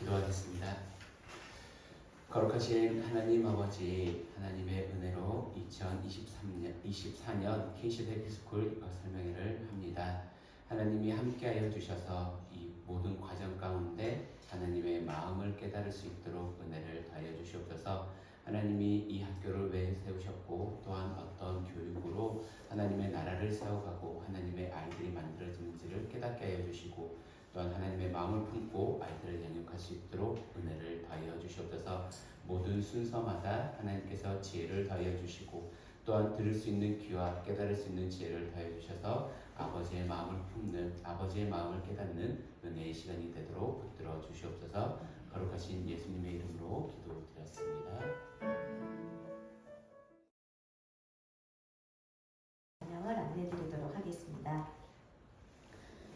기도하겠습니다. 거룩하신 하나님 아버지, 하나님의 은혜로 2024년 킹시드 에피스쿨 설명회를 합니다. 하나님이 함께하여 주셔서 이 모든 과정 가운데 하나님의 마음을 깨달을 수 있도록 은혜를 더하여 주시옵소서. 하나님이 이 학교를 왜 세우셨고 또한 어떤 교육으로 하나님의 나라를 세워가고 하나님의 아이들이 만들어지는지를 깨닫게 하여 주시고 또한 하나님의 마음을 품고 아이들을 양육할 수 있도록 은혜를 더하여 주시옵소서. 모든 순서마다 하나님께서 지혜를 더하여 주시고 또한 들을 수 있는 귀와 깨달을 수 있는 지혜를 더하여 주셔서 아버지의 마음을 품는, 아버지의 마음을 깨닫는 은혜의 시간이 되도록 붙들어 주시옵소서. 거룩하신 예수님의 이름으로 기도드렸습니다. 설명을 안내드리도록 하겠습니다.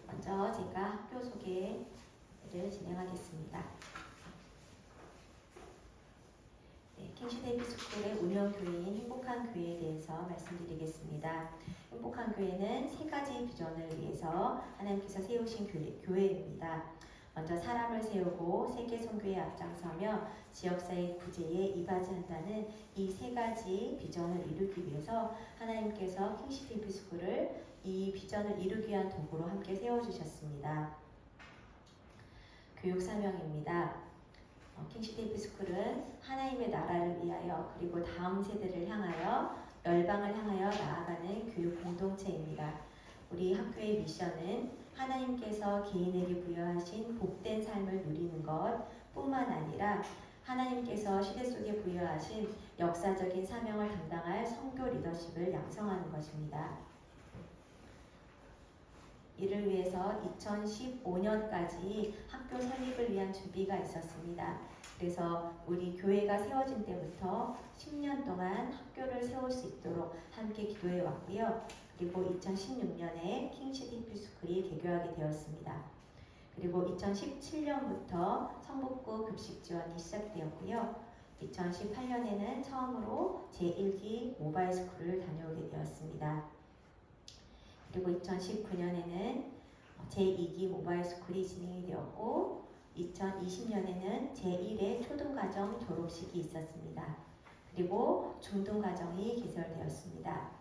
먼저 제가 학교 소개를 진행하겠습니다. 킹시드 에피스쿨의 운영교회인 행복한 교회에 대해서 말씀드리겠습니다. 행복한 교회는 세 가지 비전을 위해서 하나님께서 세우신 교회입니다. 먼저 사람을 세우고 세계 선교에 앞장서며 지역사회 구제에 이바지한다는 이 세 가지 비전을 이루기 위해서 하나님께서 킹시드 에피스쿨을 이 비전을 이루기 위한 도구로 함께 세워주셨습니다. 교육 사명입니다. 킹시드 에피스쿨은 하나님의 나라를 위하여 그리고 다음 세대를 향하여 열방을 향하여 나아가는 교육 공동체입니다. 우리 학교의 미션은 하나님께서 개인에게 부여하신 복된 삶을 누리는 것 뿐만 아니라 하나님께서 시대 속에 부여하신 역사적인 사명을 담당할 선교 리더십을 양성하는 것입니다. 이를 위해서 2015년까지 학교 설립을 위한 준비가 있었습니다. 그래서 우리 교회가 세워진 때부터 10년 동안 학교를 세울 수 있도록 함께 기도해 왔고요. 그리고 2016년에 킹시드 에피스쿨이 개교하게 되었습니다. 그리고 2017년부터 성북구 급식 지원이 시작되었고요. 2018년에는 처음으로 제1기 모바일 스쿨을 다녀오게 되었습니다. 그리고 2019년에는 제2기 모바일 스쿨이 진행이 되었고 2020년에는 제1회 초등과정 졸업식이 있었습니다. 그리고 중등과정이 개설되었습니다.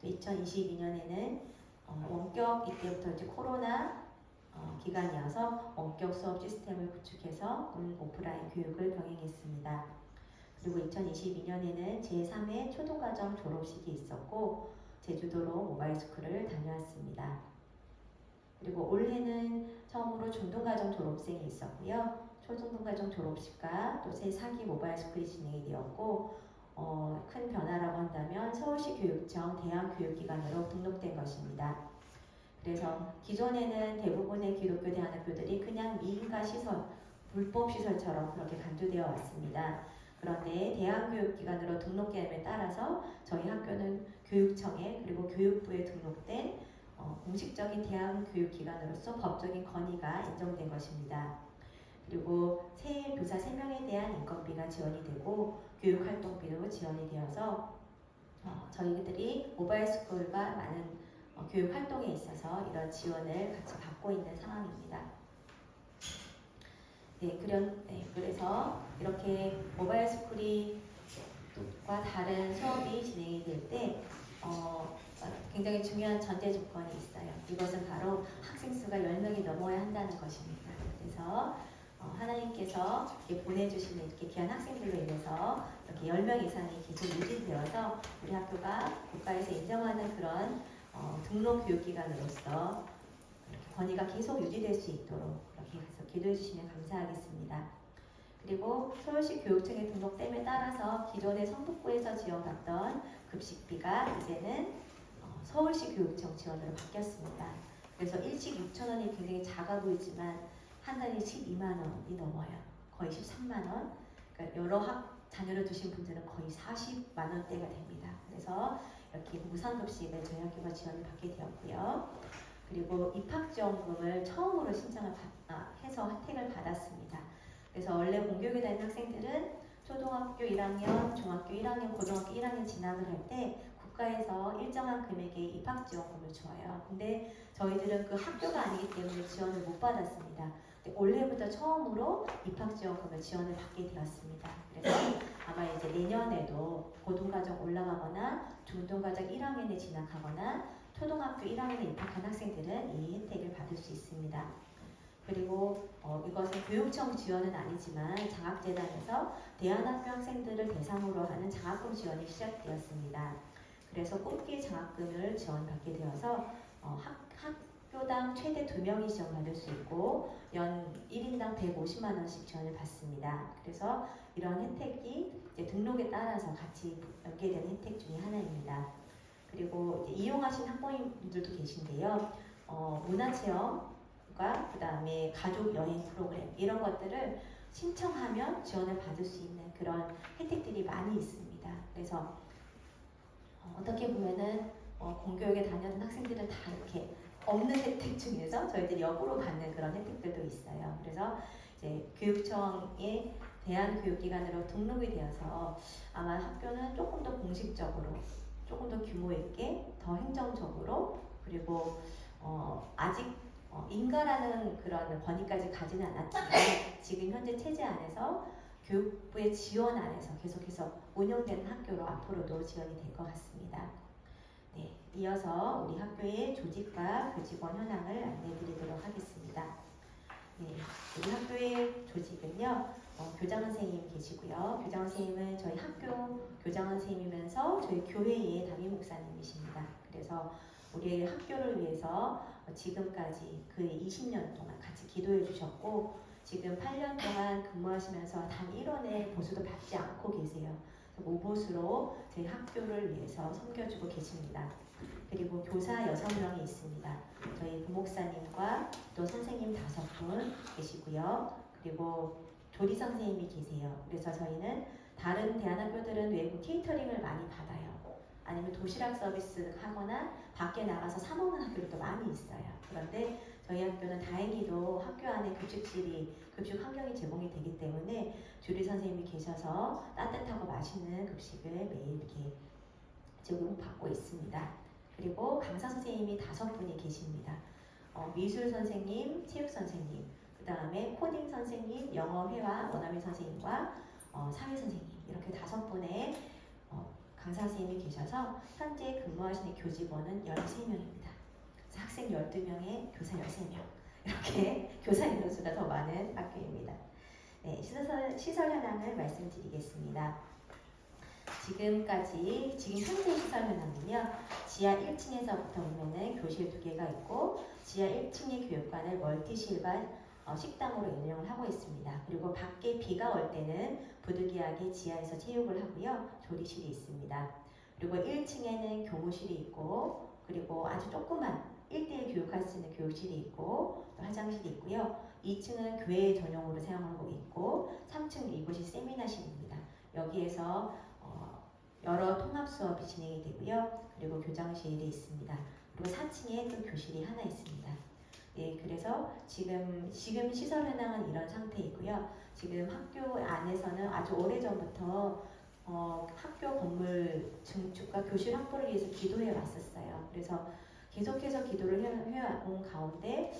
또 2022년에는 원격 이때부터 이제 코로나 기간이어서 원격 수업 시스템을 구축해서 오프라인 교육을 병행했습니다. 그리고 2022년에는 제3회 초등과정 졸업식이 있었고 제주도로 모바일 스쿨을 다녀왔습니다. 그리고 올해는 처음으로 중등과정 졸업생이 있었고요. 초중등과정 졸업식과 또 제4기 모바일 스쿨이 진행이 되었고 큰 변화라고 한다면 서울시 교육청 대학교육기관으로 등록된 것입니다. 그래서 기존에는 대부분의 기독교 대안학교들이 그냥 미인가 시설, 불법 시설처럼 그렇게 간주되어 왔습니다. 그런데 대학교육기관으로 등록됨에 따라서 저희 학교는 교육청에 그리고 교육부에 등록된 공식적인 대학교육기관으로서 법적인 권위가 인정된 것입니다. 그리고 새 교사 3명에 대한 인건비가 지원이 되고 교육활동비도 지원이 되어서 저희들이 모바일 스쿨과 많은 교육활동에 있어서 이런 지원을 같이 받고 있는 상황입니다. 그래서 이렇게 모바일 스쿨과 다른 수업이 진행이 될 때 굉장히 중요한 전제 조건이 있어요. 이것은 바로 학생 수가 10명이 넘어야 한다는 것입니다. 그래서 하나님께서 이렇게 보내주시는 이렇게 귀한 학생들로 인해서 이렇게 10명 이상이 계속 유지되어서 우리 학교가 국가에서 인정하는 그런 등록 교육기관으로서 이렇게 권위가 계속 유지될 수 있도록 그렇게 해서 기도해 주시면 감사하겠습니다. 그리고 서울시 교육청에 등록됨에 따라서 기존의 성북구에서 지원받던 급식비가 이제는 서울시 교육청 지원으로 바뀌었습니다. 그래서 일식 6,000원이 굉장히 작아 보이지만 한 달에 12만 원이 넘어요. 거의 13만 원. 그러니까 여러 자녀를 두신 분들은 거의 40만 원대가 됩니다. 그래서 이렇게 무상급식을 저희 학교가 지원을 받게 되었고요. 그리고 입학지원금을 처음으로 신청을 해서 혜택을 받았습니다. 그래서 원래 공교육에 다니는 학생들은 초등학교 1학년, 중학교 1학년, 고등학교 1학년 진학을 할 때 국가에서 일정한 금액의 입학지원금을 줘요. 근데 저희들은 그 학교가 아니기 때문에 지원을 못 받았습니다. 근데 올해부터 처음으로 입학지원금을 지원을 받게 되었습니다. 그래서 아마 이제 내년에도 고등과정 올라가거나 중등과정 1학년에 진학하거나 초등학교 1학년에 입학한 학생들은 이 혜택을 받을 수 있습니다. 그리고 이것은 교육청 지원은 아니지만 장학재단에서 대안학교 학생들을 대상으로 하는 장학금 지원이 시작되었습니다. 그래서 꿈길 장학금을 지원받게 되어서 학교당 최대 2명이 지원받을 수 있고 연 1인당 150만 원씩 지원을 받습니다. 그래서 이런 혜택이 이제 등록에 따라서 같이 연계되는 혜택 중에 하나입니다. 그리고 이제 이용하신 학부모님들도 계신데요. 문화체험 그 다음에 가족 여행 프로그램 이런 것들을 신청하면 지원을 받을 수 있는 그런 혜택들이 많이 있습니다. 그래서 어떻게 보면은 공교육에 다녔던 학생들은 다 이렇게 없는 혜택 중에서 저희들이 역으로 받는 그런 혜택들도 있어요. 그래서 이제 교육청에 대한교육기관으로 등록이 되어서 아마 학교는 조금 더 공식적으로, 조금 더 규모 있게, 더 행정적으로 그리고 아직 인가라는 그런 권위까지 가지는 않았지만 지금 현재 체제 안에서 교육부의 지원 안에서 계속해서 운영되는 학교로 앞으로도 지원이 될 것 같습니다. 네, 이어서 우리 학교의 조직과 교직원 현황을 안내해드리도록 하겠습니다. 네, 우리 학교의 조직은요, 교장 선생님 계시고요. 교장 선생님은 저희 학교 교장 선생님이면서 저희 교회의 담임 목사님이십니다. 그래서 우리 학교를 위해서 지금까지 그 20년 동안 같이 기도해 주셨고 지금 8년 동안 근무하시면서 단 1원의 보수도 받지 않고 계세요. 모보수로 저희 학교를 위해서 섬겨주고 계십니다. 그리고 교사 6명이 있습니다. 저희 부목사님과 또 선생님 5분 계시고요. 그리고 조리 선생님이 계세요. 그래서 저희는 다른 대안학교들은 외부 케이터링을 많이 받아요. 아니면 도시락 서비스 하거나 밖에 나가서 사 먹는 학교들도 많이 있어요. 그런데 저희 학교는 다행히도 학교 안에 급식 환경이 제공이 되기 때문에 조리 선생님이 계셔서 따뜻하고 맛있는 급식을 매일 이렇게 제공받고 있습니다. 그리고 강사 선생님이 5분이 계십니다. 미술 선생님, 체육 선생님, 그 다음에 코딩 선생님, 영어 회화, 원어민 선생님과 사회 선생님 이렇게 5분의 강사 선생님이 계셔서 현재 근무하시는 교직원은 13명입니다. 학생 12명에 교사 13명 이렇게 교사 인원수가 더 많은 학교입니다. 네, 시설 현황을 말씀드리겠습니다. 지금 현재 시설 현황은요. 지하 1층에서부터 보면은 교실 2개가 있고 지하 1층의 교육관을 멀티실반 식당으로 운영을 하고 있습니다. 그리고 밖에 비가 올 때는 부득이하게 지하에서 체육을 하고요. 조리실이 있습니다. 그리고 1층에는 교무실이 있고 그리고 아주 조그만 1대1 교육할 수 있는 교육실이 있고 또 화장실이 있고요. 2층은 교회 전용으로 사용하고 있고 3층 이곳이 세미나실입니다. 여기에서 여러 통합 수업이 진행이 되고요. 그리고 교장실이 있습니다. 그리고 4층에 또 교실이 하나 있습니다. 네, 그래서 지금 시설 현황은 이런 상태이고요. 지금 학교 안에서는 아주 오래전부터 학교 건물 증축과 교실 확보를 위해서 기도해 왔었어요. 그래서 계속해서 기도를 해온 가운데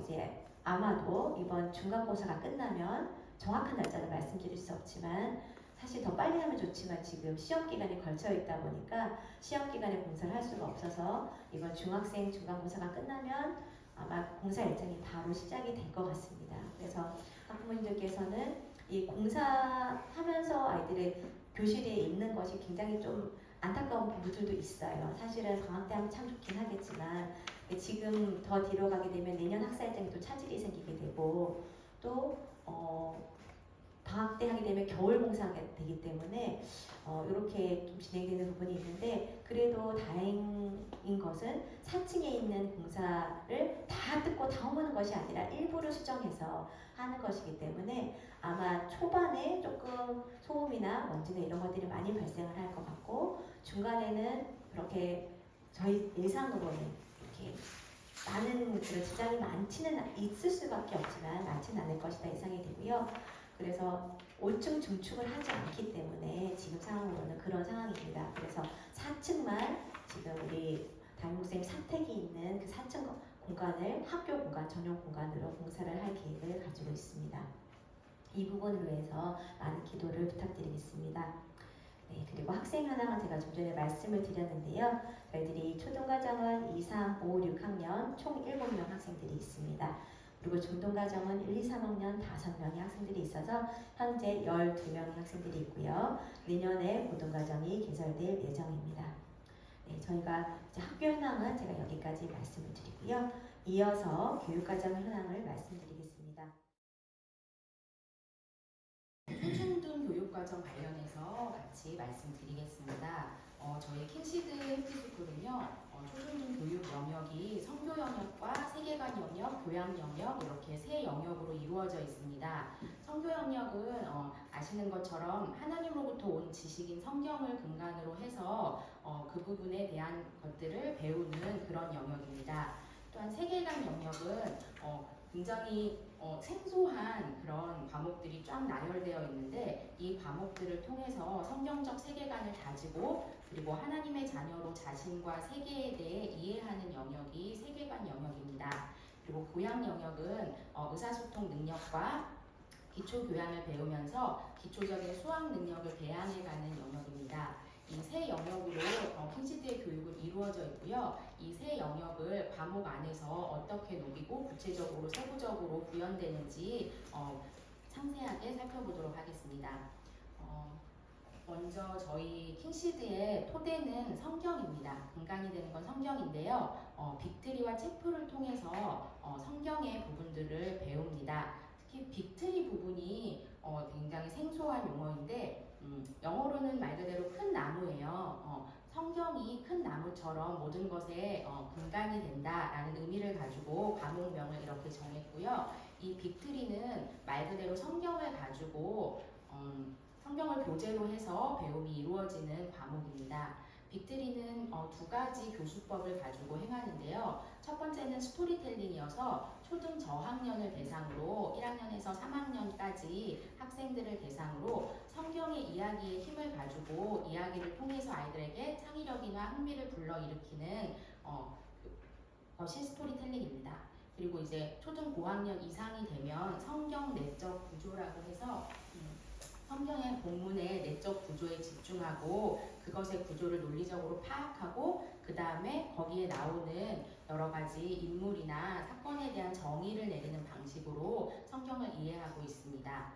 이제 아마도 이번 중간고사가 끝나면 정확한 날짜는 말씀드릴 수 없지만 사실 더 빨리 하면 좋지만 지금 시험 기간이 걸쳐 있다 보니까 시험 기간에 공사를 할 수가 없어서 이번 중학생 중간고사가 끝나면 아마 공사 일정이 바로 시작이 될 것 같습니다. 그래서 학부모님들께서는 이 공사하면서 아이들의 교실에 있는 것이 굉장히 좀 안타까운 부분들도 있어요. 사실은 방학 때 하면 참 좋긴 하겠지만 지금 더 뒤로 가게 되면 내년 학사 일정에 또 차질이 생기게 되고 또 방학 때 하게 되면 겨울 공사가 되기 때문에 이렇게 좀 진행되는 부분이 있는데 그래도 다행인 것은 4층에 있는 공사를 다 뜯고 다 옮는 것이 아니라 일부를 수정해서 하는 것이기 때문에 아마 초반에 조금 소음이나 먼지나 이런 것들이 많이 발생을 할 것 같고 중간에는 그렇게 저희 예상으로는 이렇게 많은 그런 지장이 있을 수밖에 없지만 많지는 않을 것이다 예상이 되고요. 그래서 5층 중축을 하지 않기 때문에 지금 상황으로는 그런 상황입니다. 그래서 4층만 지금 우리 담임선생님 사택이 있는 그 4층 공간을 학교 공간, 전용 공간으로 공사를 할 계획을 가지고 있습니다. 이 부분을 위해서 많은 기도를 부탁드리겠습니다. 네, 그리고 학생 현황은 제가 좀 전에 말씀을 드렸는데요. 저희들이 초등과정은 2, 3, 5, 6학년 총 7명 학생들이 있습니다. 그리고 중등과정은 1, 2, 3학년 5명의 학생들이 있어서 현재 12명의 학생들이 있고요. 내년에 고등과정이 개설될 예정입니다. 네, 저희가 이제 학교 현황은 제가 여기까지 말씀을 드리고요. 이어서 교육과정 현황을 말씀드리겠습니다. 초중등 교육과정 관련해서 같이 말씀드리겠습니다. 저희 킹시드 해피스쿨은요, 초중등 교육 영역이 선교 영역과 세계관 영역, 교양 영역 이렇게 세 영역으로 이루어져 있습니다. 선교 영역은 아시는 것처럼 하나님으로부터 온 지식인 성경을 근간으로 해서 그 부분에 대한 것들을 배우는 그런 영역입니다. 또한 세계관 영역은 굉장히 생소한 그런 과목들이 쫙 나열되어 있는데 이 과목들을 통해서 성경적 세계관을 가지고 그리고 하나님의 자녀로 자신과 세계에 대해 이해하는 영역이 세계관 영역입니다. 그리고 교양 영역은 의사소통 능력과 기초교양을 배우면서 기초적인 수학 능력을 배양해가는 영역입니다. 이 세 영역으로 킹시드의 교육은 이루어져 있고요. 이 세 영역을 과목 안에서 어떻게 녹이고 구체적으로 세부적으로 구현되는지 상세하게 살펴보도록 하겠습니다. 먼저 저희 킹시드의 토대는 성경입니다. 근간이 되는 건 성경인데요. 빅트리와 체프를 통해서 성경의 부분들을 배웁니다. 특히 빅트리 부분이 굉장히 생소한 용어인데 영어로는 말 그대로 큰 나무예요. 성경이 큰 나무처럼 모든 것에 근간이 된다라는 의미를 가지고 과목명을 이렇게 정했고요. 이 빅트리는 말 그대로 성경을 가지고 성경을 교재로 해서 배움이 이루어지는 과목입니다. 빅트리는 두 가지 교수법을 가지고 행하는데요. 첫 번째는 스토리텔링이어서 초등 저학년을 대상으로 1학년에서 3학년까지 학생들을 대상으로 성경의 이야기의 힘을 가지고 이야기를 통해서 아이들에게 창의력이나 흥미를 불러일으키는 것이 스토리텔링입니다. 그리고 이제 초등 고학년 이상이 되면 성경 내적 구조라고 해서 성경의 본문의 내적 구조에 집중하고 그것의 구조를 논리적으로 파악하고 그 다음에 거기에 나오는 여러 가지 인물이나 사건에 대한 정의를 내리는 방식으로 성경을 이해하고 있습니다.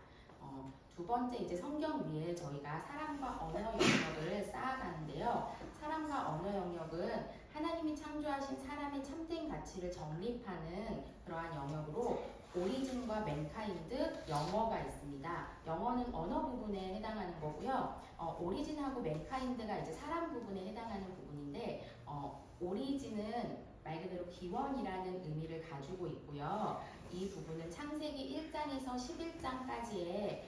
두 번째 이제 성경 위에 저희가 사람과 언어 영역을 쌓아가는데요. 사람과 언어 영역은 하나님이 창조하신 사람의 참된 가치를 정립하는 그러한 영역으로 오리진과 맨카인드 영어가 있습니다. 영어는 언어 부분에 해당하는 거고요. 오리진하고 맨카인드가 이제 사람 부분에 해당하는 부분인데 오리진은 말 그대로 기원이라는 의미를 가지고 있고요. 이 부분은 창세기 1장에서 11장까지의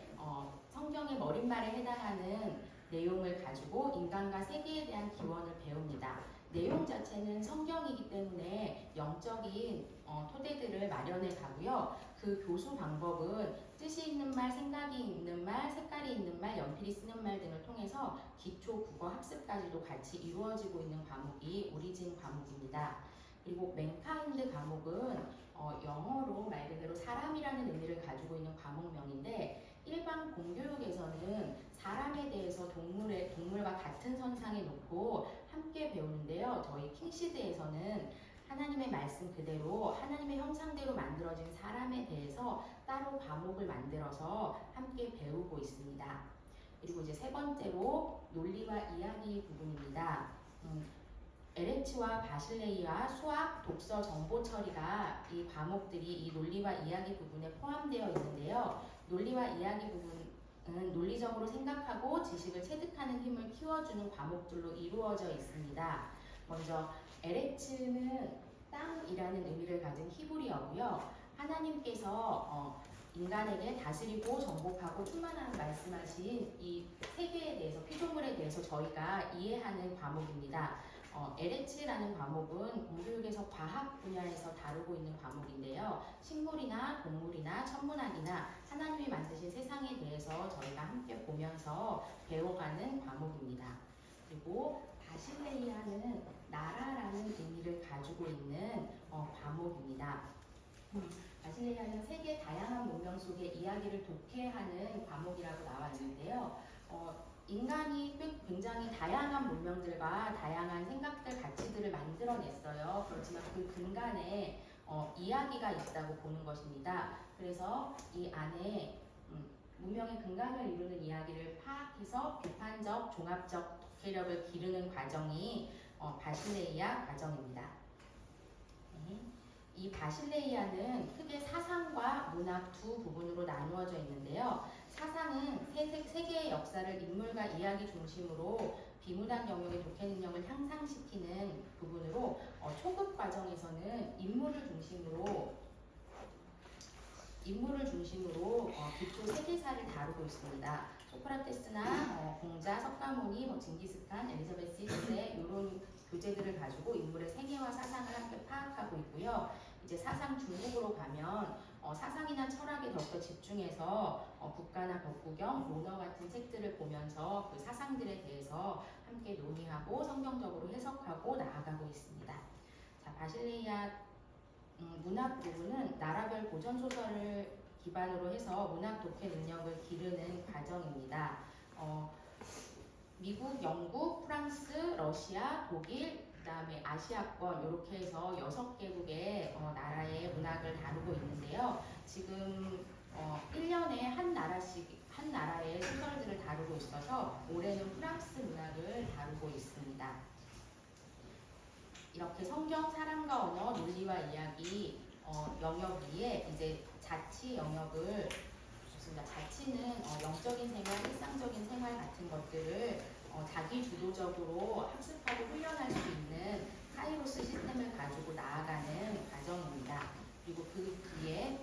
성경의 머릿말에 해당하는 내용을 가지고 인간과 세계에 대한 기원을 배웁니다. 내용 자체는 성경이기 때문에 영적인 토대들을 마련해 가고요. 그 교수 방법은 뜻이 있는 말, 생각이 있는 말, 색깔이 있는 말, 연필이 쓰는 말 등을 통해서 기초 국어 학습까지도 같이 이루어지고 있는 과목이 오리진 과목입니다. 그리고 맨카인드 과목은 영어로 말 그대로 사람이라는 의미를 가지고 있는 과목명인데 일반 공교육에서는 사람에 대해서 동물과 같은 선상에 놓고 함께 배우는데요. 저희 킹시드에서는 하나님의 말씀 그대로 하나님의 형상대로 만들어진 사람에 대해서 따로 과목을 만들어서 함께 배우고 있습니다. 그리고 이제 세 번째로 논리와 이야기 부분입니다. LH와 바실레이와 수학, 독서, 정보 처리가 이 과목들이 이 논리와 이야기 부분에 포함되어 있는데요. 논리와 이야기 부분은 논리적으로 생각하고 지식을 체득하는 힘을 키워주는 과목들로 이루어져 있습니다. 먼저 LH는 땅이라는 의미를 가진 히브리어고요. 하나님께서 인간에게 다스리고 정복하고 충만하는 말씀하신 이 세계에 대해서 피조물에 대해서 저희가 이해하는 과목입니다. LH라는 과목은 공교육에서 과학 분야에서 다루고 있는 과목인데요. 식물이나 동물이나 천문학이나 하나님이 만드신 세상에 대해서 저희가 함께 보면서 배워가는 과목입니다. 그리고 바실레이아는 나라라는 의미를 가지고 있는 과목입니다. 바실레이아는 세계 다양한 문명 속의 이야기를 독해하는 과목이라고 나와 있는데요. 인간이 굉장히 다양한 문명들과 다양한 생각들, 가치들을 만들어냈어요. 그렇지만 그 근간에 이야기가 있다고 보는 것입니다. 그래서 이 안에 문명의 근간을 이루는 이야기를 파악해서 비판적, 종합적 독해력을 기르는 과정이 바실레이아 과정입니다. 네. 이 바실레이아는 크게 사상과 문학 두 부분으로 나누어져 있는데요. 사상은 세계의 역사를 인물과 이야기 중심으로 비문학 영역의 독해 능력을 향상시키는 부분으로 초급 과정에서는 인물을 중심으로 기초 세계사를 다루고 있습니다. 소크라테스나 공자, 석가모니, 징기스칸, 엘리자베스 1세 이런 교재들을 가지고 인물의 생애와 사상을 함께 파악하고 있고요. 이제 사상 중국으로 가면 사상이나 철학에 더욱더 집중해서 국가나 벽구경, 논어 같은 책들을 보면서 그 사상들에 대해서 함께 논의하고 성경적으로 해석하고 나아가고 있습니다. 자, 바실레이아 문학 부분은 나라별 고전 소설을 기반으로 해서 문학 독해 능력을 기르는 과정입니다. 미국, 영국, 프랑스, 러시아, 독일, 그다음에 아시아권 이렇게 해서 6개국의 나라의 문학을 다루고 있는데요. 지금 1년에 한 나라의 소설들을 다루고 있어서 올해는 프랑스 문학을 다루고 있습니다. 이렇게 성경, 사람과 언어, 논리와 이야기 영역 위에 이제 자치 영역을 좋습니다. 자치는 영적인 생활, 일상적인 생활 같은 것들을 자기 주도적으로 학습하고 훈련할 수 있는 카이로스 시스템을 가지고 나아가는 과정입니다. 그리고 그 뒤에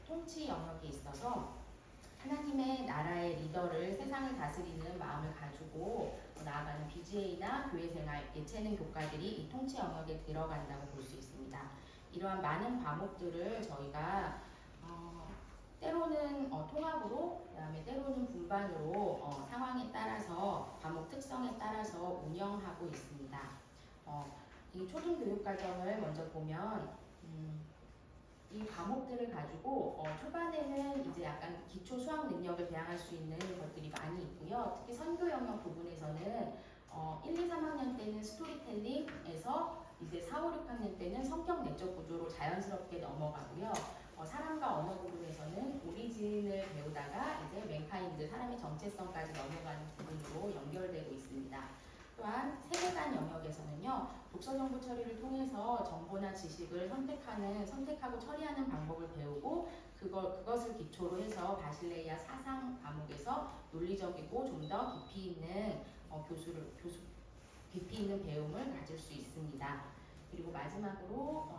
통치 영역이 있어서 하나님의 나라의 리더를 세상을 다스리는 마음을 가지고 나아가는 BGA나 교회생활, 예체능 교과들이 이 통치 영역에 들어간다고 볼 수 있습니다. 이러한 많은 과목들을 저희가 때로는 통합으로, 그다음에 때로는 분반으로 상황에 따라서 과목 특성에 따라서 운영하고 있습니다. 이 초등교육과정을 먼저 보면 이 과목들을 가지고 초반에는 이제 약간 기초 수학 능력을 배양할 수 있는 것들이 많이 있고요. 특히 선교 영역 부분에서는 1, 2, 3학년 때는 스토리텔링에서 이제 4, 5, 6학년 때는 성격 내적 구조로 자연스럽게 넘어가고요. 사람과 언어 부분에서는 오리진을 배우다가 이제 맨카인드, 사람의 정체성까지 넘어가는 부분으로 연결되고 있습니다. 또한 세계관 영역에서는요, 독서 정보 처리를 통해서 정보나 지식을 선택하고 처리하는 방법을 배우고 그것을 기초로 해서 바실레이아 사상 과목에서 논리적이고 좀 더 깊이 있는 깊이 있는 배움을 가질 수 있습니다. 그리고 마지막으로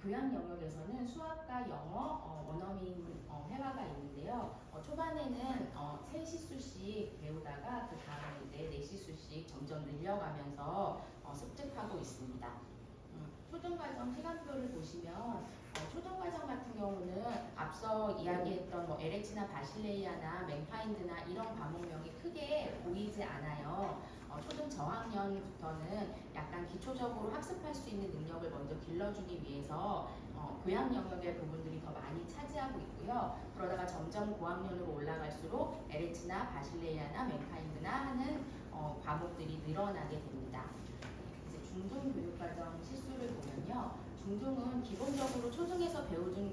교양 영역에서는 수학과 영어, 원어민 회화가 있는데요. 초반에는 3시수씩 배우다가 그 다음에 이제 4시수씩 점점 늘려가면서 습득하고 있습니다. 초등과정 시간표를 보시면 초등과정 같은 경우는 앞서 이야기했던 LH나 바실레이아나 맨카인드나 이런 과목명이 크게 보이지 않아요. 초등 저학년부터는 약간 기초적으로 학습할 수 있는 능력을 먼저 길러주기 위해서 교양 영역의 부분들이 더 많이 차지하고 있고요. 그러다가 점점 고학년으로 올라갈수록 LH나 바실레이아나 맨카인드나 하는 과목들이 늘어나게 됩니다. 이제 중등 교육과정 실수를 보면요. 중등은 기본적으로 초등에서 배우는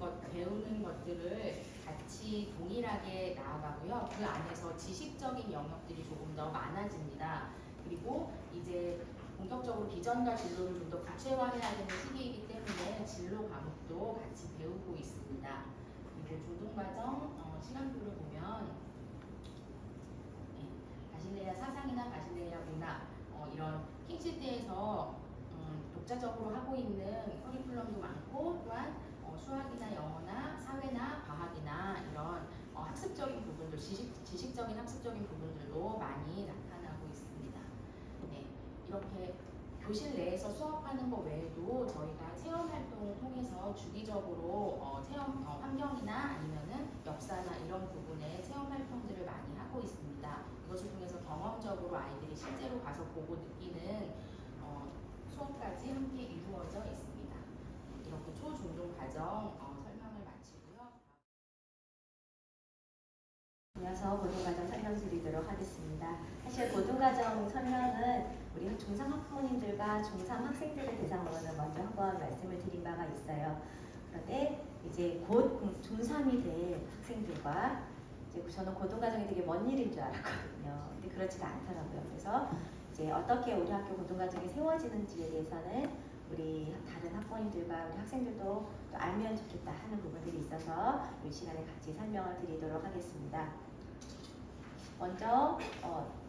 것들을 같이 동일하게 나아가고요. 그 안에서 지식적인 영역들이 조금 더 많아집니다. 그리고 이제 본격적으로 비전과 진로를 좀 더 구체화해야 되는 시기이기 때문에 진로 과목도 같이 배우고 있습니다. 그리고 중등과정 시간표를 보면 바실레이아 사상이나 바실레이아 문학 이런 킹시드에서 독자적으로 하고 있는 커리큘럼도 많고 또한 수학이나 영어나 사회나 과학이나 이런 학습적인 부분들, 지식적인 학습적인 부분들도 많이 나타나고 있습니다. 네, 이렇게 교실 내에서 수업하는 것 외에도 저희가 체험 활동을 통해서 주기적으로 체험 환경이나 아니면은 역사나 이런 부분에 체험 활동들을 많이 하고 있습니다. 이것을 통해서 경험적으로 아이들이 실제로 가서 보고 느끼는 수업까지 함께 이루어져 있습니다. 이렇게 초중등 과정 설명을 마치고요. 이어서 고등과정 설명드리도록 하겠습니다. 사실 고등과정 설명은 우리 중3 학부모님들과 중3 학생들을 대상으로는 먼저 한번 말씀을 드린 바가 있어요. 그런데 이제 곧 중3이 될 학생들과 이제 저는 고등과정이 되게 먼 일인 줄 알았거든요. 근데 그렇지가 않더라고요. 그래서 이제 어떻게 우리 학교 고등과정이 세워지는지에 대해서는 우리 다른 학부모님들과 우리 학생들도 또 알면 좋겠다 하는 부분들이 있어서 이 시간에 같이 설명을 드리도록 하겠습니다. 먼저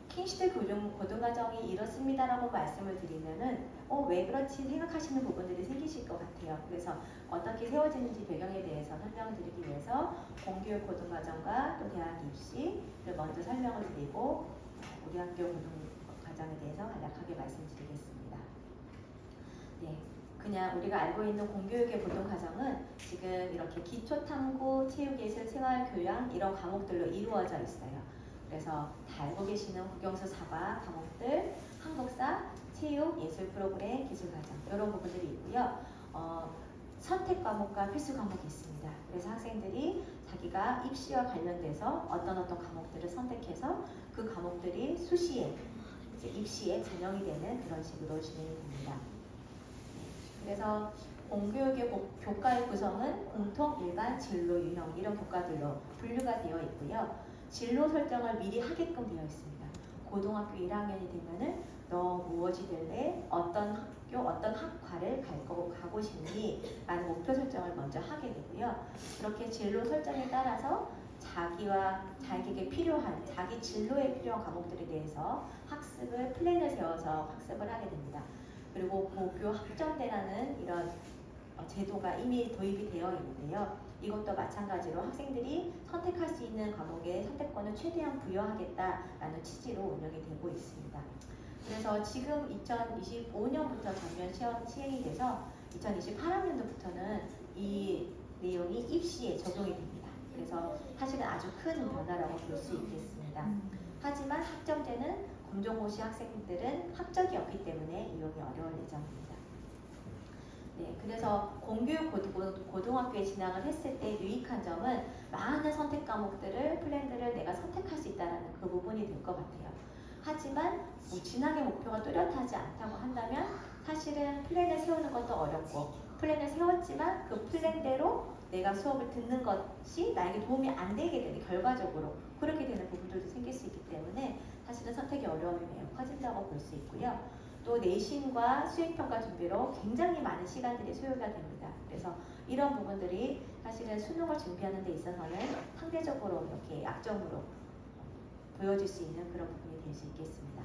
킹시드 고등과정이 이렇습니다라고 말씀을 드리면은 왜 그렇지 생각하시는 부분들이 생기실 것 같아요. 그래서 어떻게 세워지는지 배경에 대해서 설명을 드리기 위해서 공교육 고등과정과 또 대학 입시를 먼저 설명을 드리고 우리 학교 고등과정에 대해서 간략하게 말씀드리겠습니다. 네, 그냥 우리가 알고 있는 공교육의 고등과정은 지금 이렇게 기초탐구, 체육예술, 생활교양 이런 과목들로 이루어져 있어요. 그래서 다 알고 계시는 국영수 4과 과목들, 한국사, 체육, 예술 프로그램, 기술과정 이런 부분들이 있고요. 선택 과목과 필수 과목이 있습니다. 그래서 학생들이 자기가 입시와 관련돼서 어떤 과목들을 선택해서 그 과목들이 수시에 이제 입시에 전형이 되는 그런 식으로 진행이 됩니다. 그래서 공교육의 교과의 구성은 공통, 일반, 진로, 유형 이런 교과들로 분류가 되어 있고요. 진로 설정을 미리 하게끔 되어 있습니다. 고등학교 1학년이 되면은 너 무엇이 될래? 어떤 학교, 어떤 학과를 가고 싶니? 라는 목표 설정을 먼저 하게 되고요. 그렇게 진로 설정에 따라서 자기에게 필요한, 자기 진로에 필요한 과목들에 대해서 학습을, 플랜을 세워서 학습을 하게 됩니다. 그리고 고교 학점대라는 이런 제도가 이미 도입이 되어 있는데요. 이것도 마찬가지로 학생들이 선택할 수 있는 과목에 선택권을 최대한 부여하겠다라는 취지로 운영이 되고 있습니다. 그래서 지금 2025년부터 전면 시행이 돼서 2028학년도부터는 이 내용이 입시에 적용이 됩니다. 그래서 사실은 아주 큰 변화라고 볼 수 있겠습니다. 하지만 학점제는 검정고시 학생들은 합격이 없기 때문에 이용이 어려울 예정입니다. 네, 그래서 공교육 고등학교에 진학을 했을 때 유익한 점은 많은 선택 과목들을, 플랜들을 내가 선택할 수 있다는 그 부분이 될 것 같아요. 하지만 진학의 목표가 뚜렷하지 않다고 한다면 사실은 플랜을 세우는 것도 어렵고 플랜을 세웠지만 그 플랜대로 내가 수업을 듣는 것이 나에게 도움이 안 되게 되는 결과적으로 그렇게 되는 부분들도 생길 수 있기 때문에 사실은 선택의 어려움이 매우 커진다고 볼 수 있고요. 또 내신과 수행평가 준비로 굉장히 많은 시간들이 소요가 됩니다. 그래서 이런 부분들이 사실은 수능을 준비하는 데 있어서는 상대적으로 이렇게 약점으로 보여질 수 있는 그런 부분이 될 수 있겠습니다.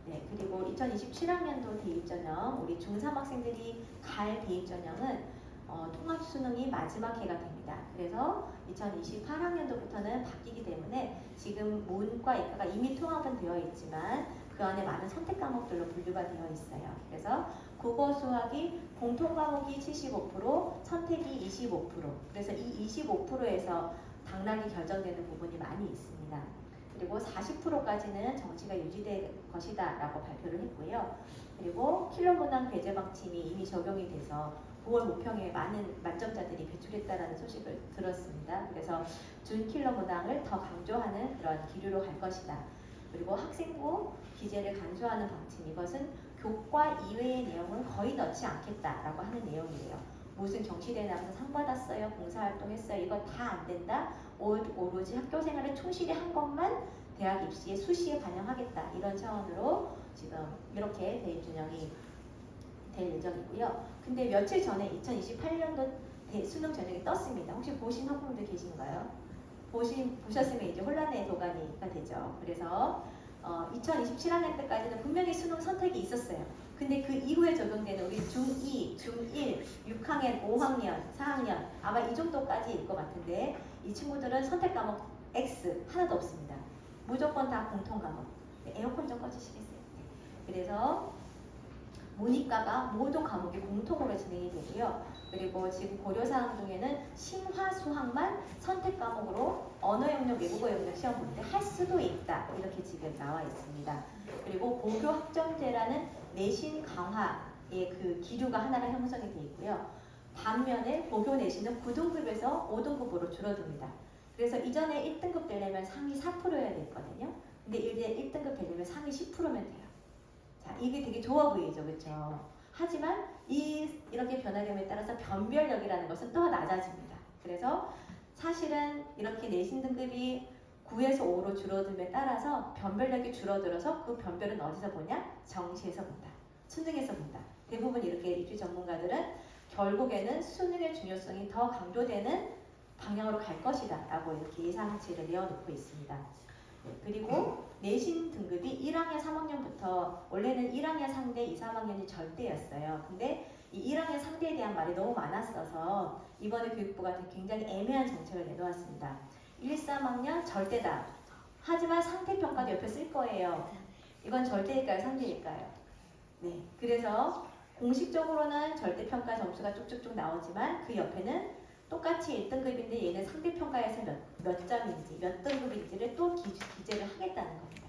네, 그리고 2027학년도 대입전형, 우리 중3 학생들이 갈 대입전형은 통합수능이 마지막 해가 됩니다. 그래서 2028학년도부터는 바뀌기 때문에 지금 문과 이과가 이미 통합은 되어 있지만 그 안에 많은 선택 과목들로 분류가 되어 있어요. 그래서 국어, 수학이 공통 과목이 75%, 선택이 25%. 그래서 이 25%에서 당락이 결정되는 부분이 많이 있습니다. 그리고 40%까지는 정시가 유지될 것이다 라고 발표를 했고요. 그리고 킬러문항 배제 방침이 이미 적용이 돼서 9월 모평에 많은 만점자들이 배출했다라는 소식을 들었습니다. 그래서 준킬러 문항을 더 강조하는 그런 기류로 갈 것이다. 그리고 학생부 기재를 간소화하는 방침, 이것은 교과 이외의 내용은 거의 넣지 않겠다라고 하는 내용이에요. 무슨 경시대회 나가서 상 받았어요, 봉사활동했어요, 이거 다 안 된다. 오로지 학교 생활을 충실히 한 것만 대학 입시에 수시에 반영하겠다. 이런 차원으로 지금 이렇게 대입전형이 될 예정이고요. 근데 며칠 전에 2028년도 수능 전형이 떴습니다. 혹시 보신 학부모들 계신가요? 보셨으면 이제 혼란의 도가니가 되죠. 그래서 2027학년 때까지는 분명히 수능 선택이 있었어요. 근데 그 이후에 적용되는 우리 중2, 중1, 6학년, 5학년, 4학년 아마 이 정도까지일 것 같은데 이 친구들은 선택 과목 X 하나도 없습니다. 무조건 다 공통 과목. 네, 에어컨 좀 꺼주시겠어요? 네. 그래서 문이과가 모든 과목이 공통으로 진행이 되고요. 그리고 지금 고려사항 중에는 심화 수학만 선택 과목으로 언어 영역, 외국어 영역 시험 볼 때 할 수도 있다. 이렇게 지금 나와 있습니다. 그리고 고교 학점제라는 내신 강화의 그 기류가 하나가 형성이 되어 있고요. 반면에 고교 내신은 9등급에서 5등급으로 줄어듭니다. 그래서 이전에 1등급 되려면 상위 4%여야 됐거든요. 근데 이제 1등급 되려면 상위 10%면 돼요. 자, 이게 되게 좋아 보이죠, 그렇죠? 하지만 이렇게 변화됨에 따라서 변별력이라는 것은 더 낮아집니다. 그래서 사실은 이렇게 내신 등급이 9에서 5로 줄어듦에 따라서 변별력이 줄어들어서 그 변별은 어디서 보냐? 정시에서 본다. 수능에서 본다. 대부분 이렇게 입시 전문가들은 결국에는 수능의 중요성이 더 강조되는 방향으로 갈 것이다 라고 이렇게 예상치를 내어놓고 있습니다. 네, 그리고 내신 등급이 1학년 3학년부터 원래는 1학년 상대 2, 3학년이 절대였어요. 근데 이 1학년 상대에 대한 말이 너무 많았어서 이번에 교육부가 굉장히 애매한 정책을 내놓았습니다. 1, 3학년 절대다. 하지만 상대평가도 옆에 쓸 거예요. 이건 절대일까요? 상대일까요? 네. 그래서 공식적으로는 절대평가 점수가 쭉쭉쭉 나오지만 그 옆에는 똑같이 1등급인데 얘는 상대평가에서 몇 점인지 몇 등급인지를 또 기재를 하겠다는 겁니다.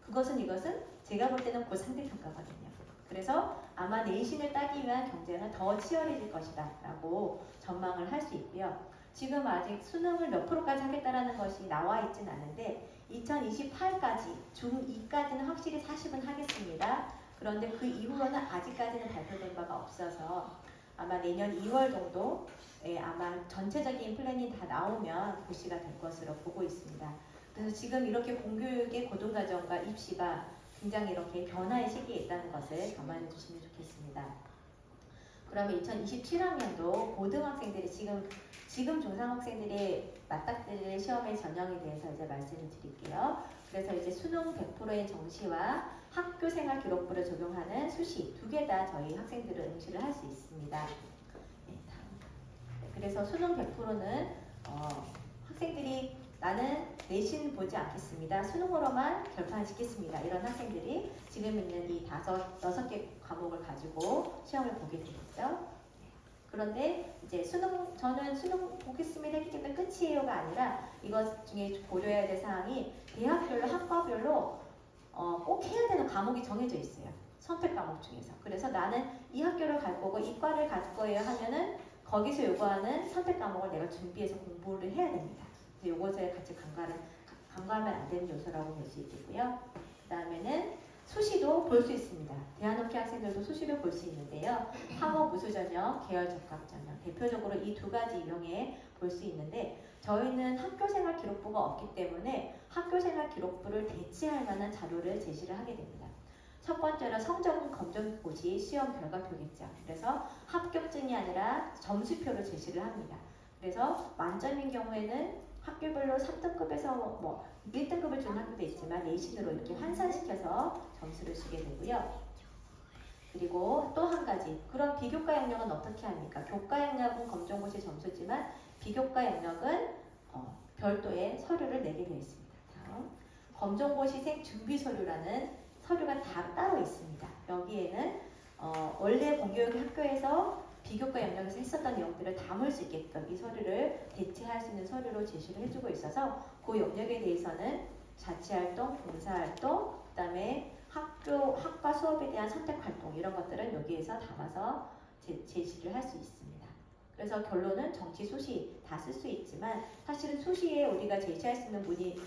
이것은 제가 볼 때는 곧 상대평가거든요. 그래서 아마 내신을 따기 위한 경쟁은 더 치열해질 것이다 라고 전망을 할 수 있고요. 지금 아직 수능을 몇 프로까지 하겠다라는 것이 나와 있진 않은데 2028까지 중2까지는 확실히 40은 하겠습니다. 그런데 그 이후로는 아직까지는 발표된 바가 없어서 아마 내년 2월 정도에 아마 전체적인 플랜이 다 나오면 고시가 될 것으로 보고 있습니다. 그래서 지금 이렇게 공교육의 고등과정과 입시가 굉장히 이렇게 변화의 시기에 있다는 것을 감안해 주시면 좋겠습니다. 그러면 2027학년도 고등학생들이 지금 중상학생들이 맞닥뜨릴 시험의 전형에 대해서 이제 말씀을 드릴게요. 그래서 이제 수능 100%의 정시와 학교생활 기록부를 적용하는 수시 두 개 다 저희 학생들은 응시를 할 수 있습니다. 네, 다음. 그래서 수능 100%는 학생들이 나는 내신 보지 않겠습니다. 수능으로만 결판시키겠습니다. 이런 학생들이 지금 있는 이 6개 과목을 가지고 시험을 보게 되겠죠. 그런데 이제 저는 수능 보겠습니다 했기 때문에 끝이에요가 아니라 이것 중에 고려해야 될 사항이 대학별로 학과별로 꼭 해야 되는 과목이 정해져 있어요. 선택 과목 중에서. 그래서 나는 이 학교를 갈 거고 이 과를 갈 거예요 하면은 거기서 요구하는 선택 과목을 내가 준비해서 공부를 해야 됩니다. 그래서 요것을 같이 간과하면 안 되는 요소라고 볼 수 있겠고요. 그 다음에는 수시도 볼 수 있습니다. 대한업계 학생들도 수시를 볼 수 있는데요. 학업 우수 전형, 계열 적합 전형 대표적으로 이 두 가지 유형에 볼 수 있는데 저희는 학교생활 기록부가 없기 때문에 학교생활 기록부를 대체할 만한 자료를 제시를 하게 됩니다. 첫 번째로 성적 검정고시 시험 결과표겠죠. 그래서 합격증이 아니라 점수표를 제시를 합니다. 그래서 만점인 경우에는 학교별로 3등급에서 1등급을 주는 학교도 있지만 내신으로 이렇게 환산시켜서 점수를 주게 되고요. 그리고 또 한 가지, 그럼 비교과 영역은 어떻게 합니까? 교과 영역은 검정고시 점수지만 비교과 영역은 별도의 서류를 내게 되어 있습니다. 다음, 검정고시생 준비 서류라는 서류가 따로 있습니다. 여기에는 원래 공교육 학교에서 비교과 영역에서 했었던 내용들을 담을 수 있게끔 이 서류를 대체할 수 있는 서류로 제시를 해주고 있어서 그 영역에 대해서는 자치활동, 봉사활동, 그 다음에 학과 수업에 대한 선택활동 이런 것들은 여기에서 담아서 제시를 할 수 있습니다. 그래서 결론은 정치, 수시 다 쓸 수 있지만 사실은 수시에 우리가 제시할 수 있는 문이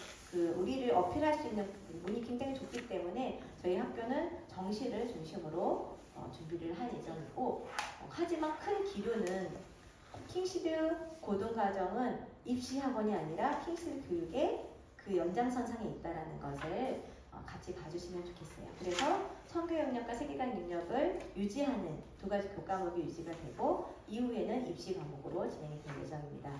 우리를 어필할 수 있는 문이 굉장히 좁기 때문에 저희 학교는 정시를 중심으로 준비를 할 예정이고 하지만 큰 기류는 킹시드 고등과정은 입시학원이 아니라 킹시드 교육의 그 연장선상에 있다는 것을 같이 봐주시면 좋겠어요. 그래서 청교 영역과 세계관 능력을 유지하는 두 가지 교과목이 유지가 되고 이후에는 입시 과목으로 진행이 될 예정입니다.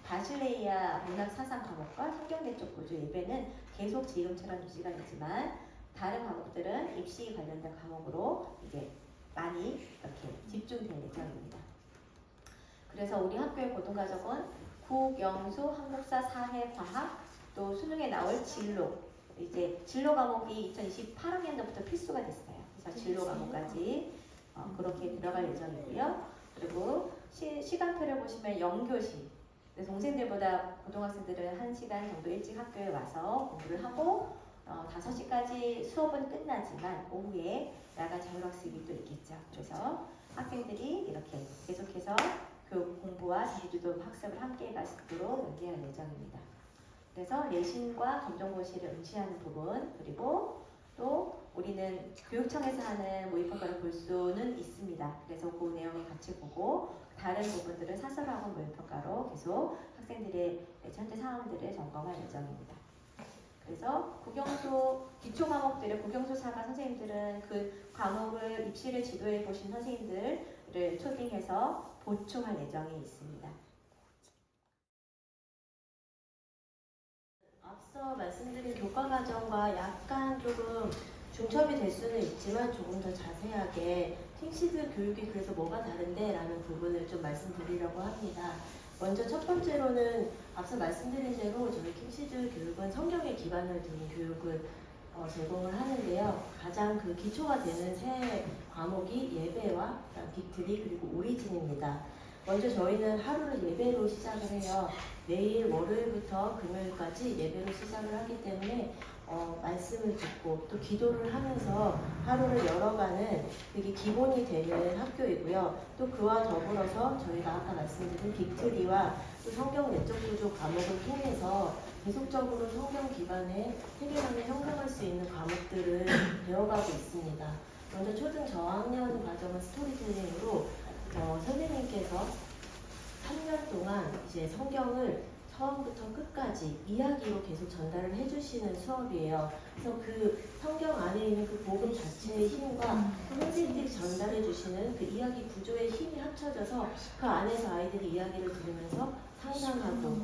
바실레이아 문학 사상 과목과 성경대쪽 구조 예배는 계속 지금처럼 유지가 되지만 다른 과목들은 입시 관련된 과목으로 이제 많이 이렇게 집중될 예정입니다. 그래서 우리 학교의 고등과정은 국영수, 한국사, 사회, 과학, 또 수능에 나올 진로. 이제 진로 과목이 2028학년도부터 필수가 됐어요. 그래서 진로 과목까지 그렇게 들어갈 예정이고요. 그리고 시간표를 보시면 영교시. 동생들보다 고등학생들은 1시간 정도 일찍 학교에 와서 공부를 하고 5시까지 수업은 끝나지만 오후에 야간 자율학습이 또 있겠죠. 그래서 학생들이 이렇게 계속해서 교육 공부와 자기주도 학습을 함께 갈 수 있도록 연계할 예정입니다. 그래서 내신과 검정고시를 응시하는 부분, 그리고 또 우리는 교육청에서 하는 모의평가를 볼 수는 있습니다. 그래서 그 내용을 같이 보고 다른 부분들은 사설학원 모의평가로 계속 학생들의 현재 상황들을 점검할 예정입니다. 그래서 국영수 기초 과목들을 국영수 사과 선생님들은 그 과목을 입시를 지도해 보신 선생님들을 초빙해서 보충할 예정이 있습니다. 앞서 말씀드린 교과 과정과 약간 조금 중첩이 될 수는 있지만 조금 더 자세하게 킹시드 교육이 그래서 뭐가 다른데 라는 부분을 좀 말씀드리려고 합니다. 먼저 첫 번째로는 앞서 말씀드린 대로 저희 킹시드 교육은 성경에 기반을 둔 교육을 제공을 하는데요. 가장 그 기초가 되는 세 과목이 예배와 빅트리 그리고 오리진입니다. 먼저 저희는 하루를 예배로 시작을 해요. 매일 월요일부터 금요일까지 예배로 시작을 하기 때문에 말씀을 듣고 또 기도를 하면서 하루를 열어가는 그게 기본이 되는 학교이고요. 또 그와 더불어서 저희가 아까 말씀드린 빅트리와 또 성경 내적 구조 과목을 통해서 계속적으로 성경 기반의 세계관을 형성할 수 있는 과목들을 배워가고 있습니다. 먼저 초등 저학년 과정은 스토리텔링으로 선생님께서 3년 동안 이제 성경을 처음부터 끝까지 이야기로 계속 전달을 해주시는 수업이에요. 그래서 그 성경 안에 있는 그 복음 자체의 힘과 선생님들이 전달해 주시는 그 이야기 구조의 힘이 합쳐져서 그 안에서 아이들이 이야기를 들으면서 상상하고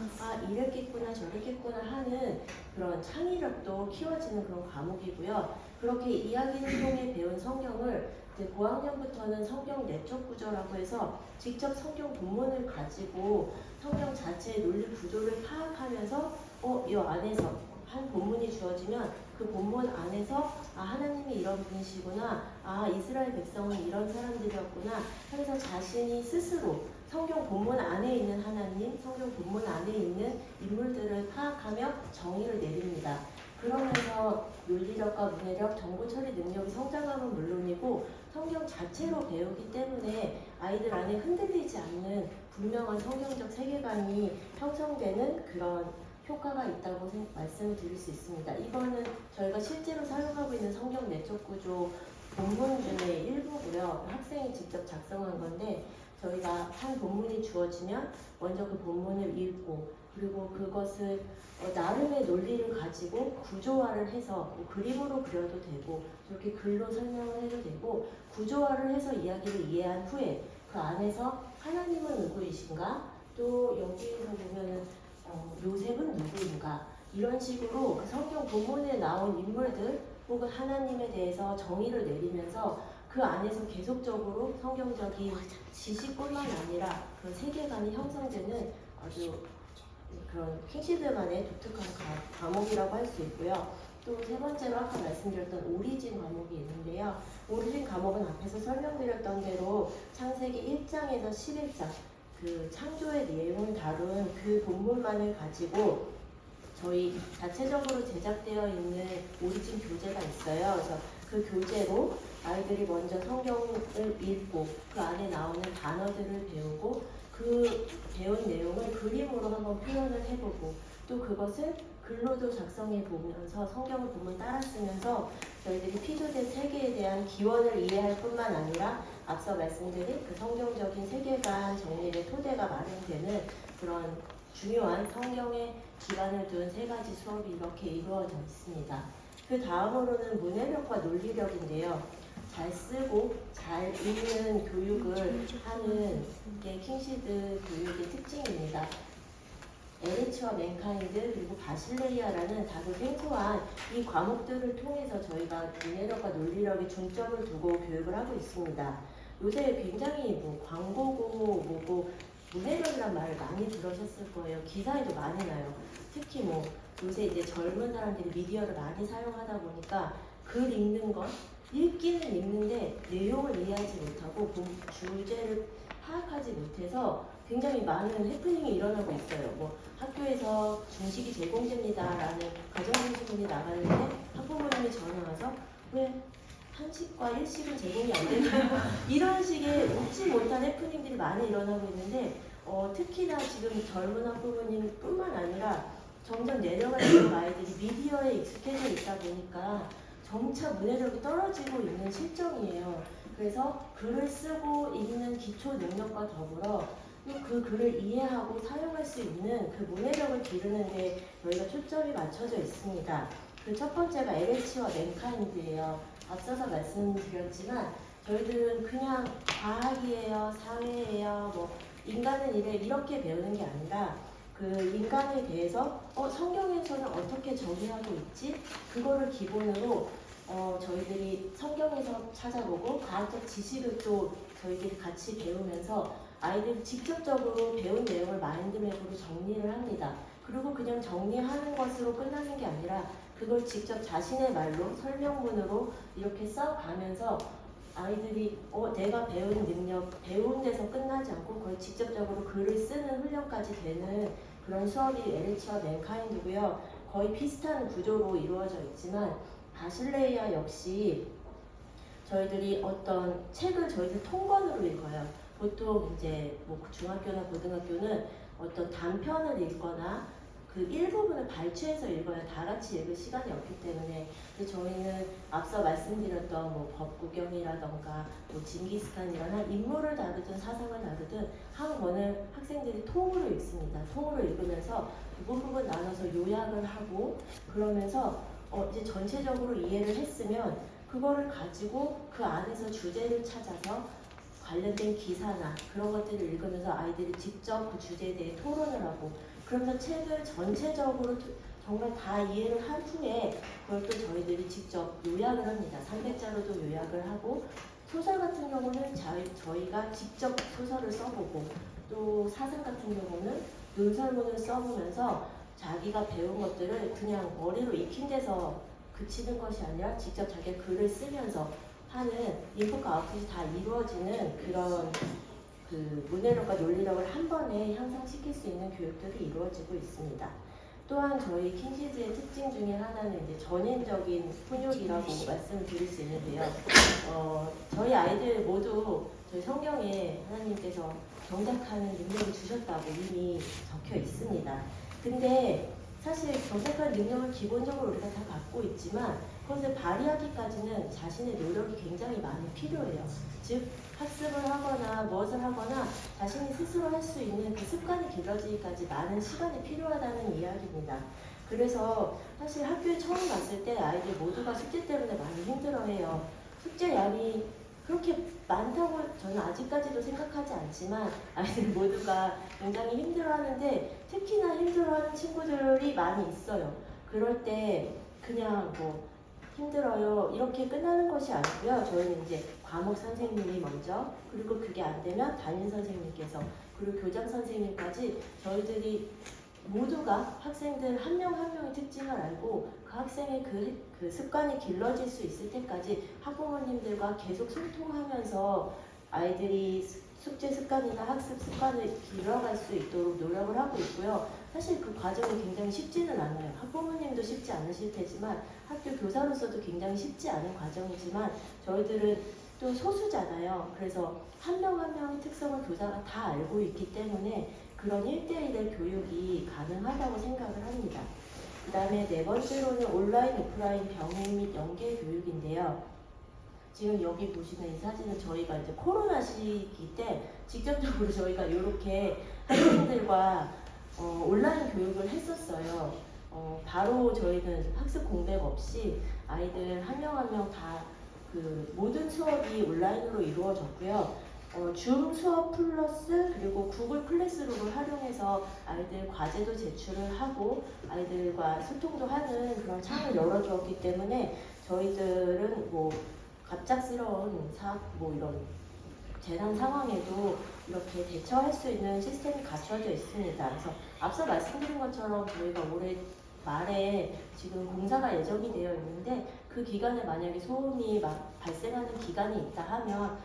이랬겠구나 저랬겠구나 하는 그런 창의력도 키워지는 그런 과목이고요. 그렇게 이야기를 통해 배운 성경을 이제 고학년부터는 성경 내적 구조라고 해서 직접 성경 본문을 가지고 성경 자체의 논리 구조를 파악하면서 이 안에서 한 본문이 주어지면 그 본문 안에서 하나님이 이런 분이시구나, 이스라엘 백성은 이런 사람들이었구나 하면서 자신이 스스로 성경 본문 안에 있는 하나님, 성경 본문 안에 있는 인물들을 파악하며 정의를 내립니다. 그러면서 논리력과 문해력, 정보 처리 능력이 성장함은 물론이고 성경 자체로 배우기 때문에 아이들 안에 흔들리지 않는 분명한 성경적 세계관이 형성되는 그런 효과가 있다고 말씀을 드릴 수 있습니다. 이거는 저희가 실제로 사용하고 있는 성경 내적 구조 본문 중에 일부고요. 학생이 직접 작성한 건데 저희가 한 본문이 주어지면 먼저 그 본문을 읽고 그리고 그것을 나름의 논리를 가지고 구조화를 해서 그림으로 그려도 되고 저렇게 글로 설명을 해도 되고 구조화를 해서 이야기를 이해한 후에 그 안에서 하나님은 누구이신가? 또 여기에서 보면은 요셉은 누구인가? 이런 식으로 그 성경 본문에 나온 인물들 혹은 하나님에 대해서 정의를 내리면서 그 안에서 계속적으로 성경적인 지식뿐만 아니라 그 세계관이 형성되는 아주 그런 킹시드만의 독특한 과목이라고 할 수 있고요. 또 세 번째로 아까 말씀드렸던 오리진 과목이 있는데요. 오리진 과목은 앞에서 설명드렸던 대로 창세기 1장에서 11장 그 창조의 내용을 다룬 그 본문만을 가지고 저희 자체적으로 제작되어 있는 오리진 교재가 있어요. 그래서 그 교재로 아이들이 먼저 성경을 읽고 그 안에 나오는 단어들을 배우고 그 배운 내용을 그림으로 한번 표현을 해보고 또 그것을 글로도 작성해 보면서 성경을 본문 따라 쓰면서 저희들이 피조된 세계에 대한 기원을 이해할 뿐만 아니라 앞서 말씀드린 그 성경적인 세계관 정리의 토대가 마련되는 그런 중요한 성경에 기반을 둔 세 가지 수업이 이렇게 이루어져 있습니다. 그 다음으로는 문해력과 논리력인데요. 잘 쓰고 잘 읽는 교육을 하는 게 킹시드 교육의 특징입니다. LH와 맨카인드 그리고 바실레이아라는 다소 생소한 이 과목들을 통해서 저희가 문해력과 논리력에 중점을 두고 교육을 하고 있습니다. 요새 굉장히 광고고 뭐고 문해력이란 말을 많이 들으셨을 거예요. 기사에도 많이 나요. 특히 뭐 요새 이제 젊은 사람들이 미디어를 많이 사용하다 보니까 글 읽는 건 읽기는 읽는데 내용을 이해하지 못하고 주제를 파악하지 못해서 굉장히 많은 해프닝이 일어나고 있어요. 뭐 학교에서 중식이 제공됩니다라는 가정중심문이 나가는데 학부모님이 전화 와서 왜 한식과 일식은 제공이 안 되나요? 이런 식의 웃지 못한 해프닝들이 많이 일어나고 있는데 특히나 지금 젊은 학부모님뿐만 아니라 점점 내려가는 아이들이 미디어에 익숙해져 있다 보니까 점차 문해력이 떨어지고 있는 실정이에요. 그래서 글을 쓰고 읽는 기초 능력과 더불어 또 그 글을 이해하고 사용할 수 있는 그 문해력을 기르는 데 저희가 초점이 맞춰져 있습니다. 그 첫 번째가 LH와 맨카인드예요. 앞서서 말씀드렸지만 저희들은 그냥 과학이에요, 사회예요, 뭐 인간은 이래 이렇게 배우는 게 아니라 그 인간에 대해서 성경에서는 어떻게 정의하고 있지? 그거를 기본으로 저희들이 성경에서 찾아보고 과학적 지식을 또 저희들이 같이 배우면서 아이들이 직접적으로 배운 내용을 마인드맵으로 정리를 합니다. 그리고 그냥 정리하는 것으로 끝나는 게 아니라 그걸 직접 자신의 말로 설명문으로 이렇게 써가면서 아이들이 내가 배운 능력, 배운 데서 끝나지 않고 거의 직접적으로 글을 쓰는 훈련까지 되는 그런 수업이 LH와 맨카인드고요. 거의 비슷한 구조로 이루어져 있지만 바실레이아 역시 저희들이 어떤 책을 저희들 통번으로 읽어요. 보통 이제 뭐 중학교나 고등학교는 어떤 단편을 읽거나 그 일부분을 발췌해서 읽어야 다 같이 읽을 시간이 없기 때문에 근데 저희는 앞서 말씀드렸던 뭐 법구경이라던가 뭐 징기스칸이라는 한 인물을 다루든 사상을 다루든 한 권을 학생들이 통으로 읽습니다. 통으로 읽으면서 부분 나눠서 요약을 하고 그러면서 이제 전체적으로 이해를 했으면 그거를 가지고 그 안에서 주제를 찾아서 관련된 기사나 그런 것들을 읽으면서 아이들이 직접 그 주제에 대해 토론을 하고 그러면서 책을 전체적으로 정말 다 이해를 한 후에 그걸 또 저희들이 직접 요약을 합니다. 300자로도 요약을 하고 소설 같은 경우는 저희가 직접 소설을 써보고 또 사상 같은 경우는 논설문을 써보면서 자기가 배운 것들을 그냥 머리로 익힌 데서 그치는 것이 아니라 직접 자기가 글을 쓰면서 하는 인풋과 아웃풋이 다 이루어지는 그런 그 문해력과 논리력을 한 번에 향상시킬 수 있는 교육들이 이루어지고 있습니다. 또한 저희 킹시즈의 특징 중에 하나는 이제 전인적인 훈육이라고 말씀을 드릴 수 있는데요. 저희 아이들 모두 저희 성경에 하나님께서 경작하는 능력을 주셨다고 이미 적혀 있습니다. 근데 사실 경작하는 능력을 기본적으로 우리가 다 갖고 있지만 그것을 발휘하기까지는 자신의 노력이 굉장히 많이 필요해요. 즉 학습을 하거나 무엇을 하거나 자신이 스스로 할 수 있는 그 습관이 길러지기까지 많은 시간이 필요하다는 이야기입니다. 그래서 사실 학교에 처음 갔을 때 아이들 모두가 숙제 때문에 많이 힘들어해요. 숙제 양이 그렇게 많다고 저는 아직까지도 생각하지 않지만 아이들 모두가 굉장히 힘들어하는데 특히나 힘들어하는 친구들이 많이 있어요. 그럴 때 그냥 뭐 힘들어요 이렇게 끝나는 것이 아니고요. 저희는 이제 과목 선생님이 먼저 그리고 그게 안 되면 담임 선생님께서 그리고 교장 선생님까지 저희들이 모두가 학생들 한 명 한 명의 특징을 알고 그 학생의 그 습관이 길러질 수 있을 때까지 학부모님들과 계속 소통하면서 아이들이 숙제 습관이나 학습 습관을 길러갈 수 있도록 노력을 하고 있고요. 사실 그 과정이 굉장히 쉽지는 않아요. 학부모님도 쉽지 않으실 테지만 학교 교사로서도 굉장히 쉽지 않은 과정이지만 저희들은 또 소수잖아요. 그래서 한 명 한 명의 특성을 교사가 다 알고 있기 때문에 그런 1대1의 교육이 가능하다고 생각을 합니다. 그 다음에 네 번째로는 온라인, 오프라인 병행 및 연계 교육인데요. 지금 여기 보시는 이 사진은 저희가 이제 코로나 시기 때 직접적으로 저희가 이렇게 학생들과 온라인 교육을 했었어요. 바로 저희는 학습 공백 없이 아이들 한 명 한 명 다 그 모든 수업이 온라인으로 이루어졌고요. 줌 수업 플러스 그리고 구글 클래스룸을 활용해서 아이들 과제도 제출을 하고 아이들과 소통도 하는 그런 창을 열어주었기 때문에 저희들은 뭐 갑작스러운 사업 뭐 이런 재난 상황에도 이렇게 대처할 수 있는 시스템이 갖춰져 있습니다. 그래서 앞서 말씀드린 것처럼 저희가 올해 말에 지금 공사가 예정이 되어 있는데 그 기간에 만약에 소음이 발생하는 기간이 있다 하면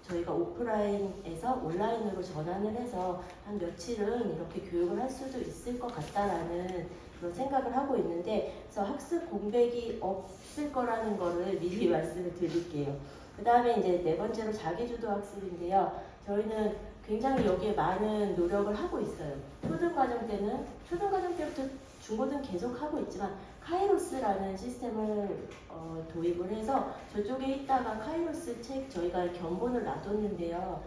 저희가 오프라인에서 온라인으로 전환을 해서 한 며칠은 이렇게 교육을 할 수도 있을 것 같다라는 그런 생각을 하고 있는데, 그래서 학습 공백이 없을 거라는 거를 미리 말씀을 드릴게요. 그 다음에 이제 네 번째로 자기주도 학습인데요. 저희는 굉장히 여기에 많은 노력을 하고 있어요. 초등과정 때부터 중고등 계속 하고 있지만 카이로스라는 시스템을 도입을 해서 저쪽에 있다가 카이로스 책 저희가 견본을 놔뒀는데요.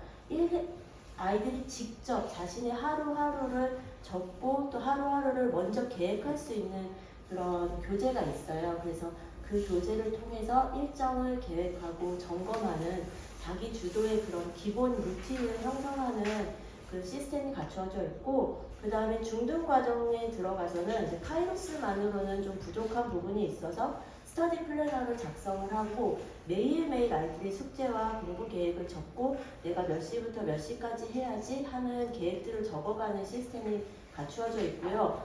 아이들이 직접 자신의 하루하루를 적고 또 하루하루를 먼저 계획할 수 있는 그런 교재가 있어요. 그래서 그 교재를 통해서 일정을 계획하고 점검하는 자기 주도의 그런 기본 루틴을 형성하는 그 시스템이 갖춰져 있고, 그 다음에 중등 과정에 들어가서는 이제 카이로스만으로는 좀 부족한 부분이 있어서 스터디 플래너를 작성을 하고 매일매일 아이들이 숙제와 공부 계획을 적고 내가 몇 시부터 몇 시까지 해야지 하는 계획들을 적어가는 시스템이 갖추어져 있고요.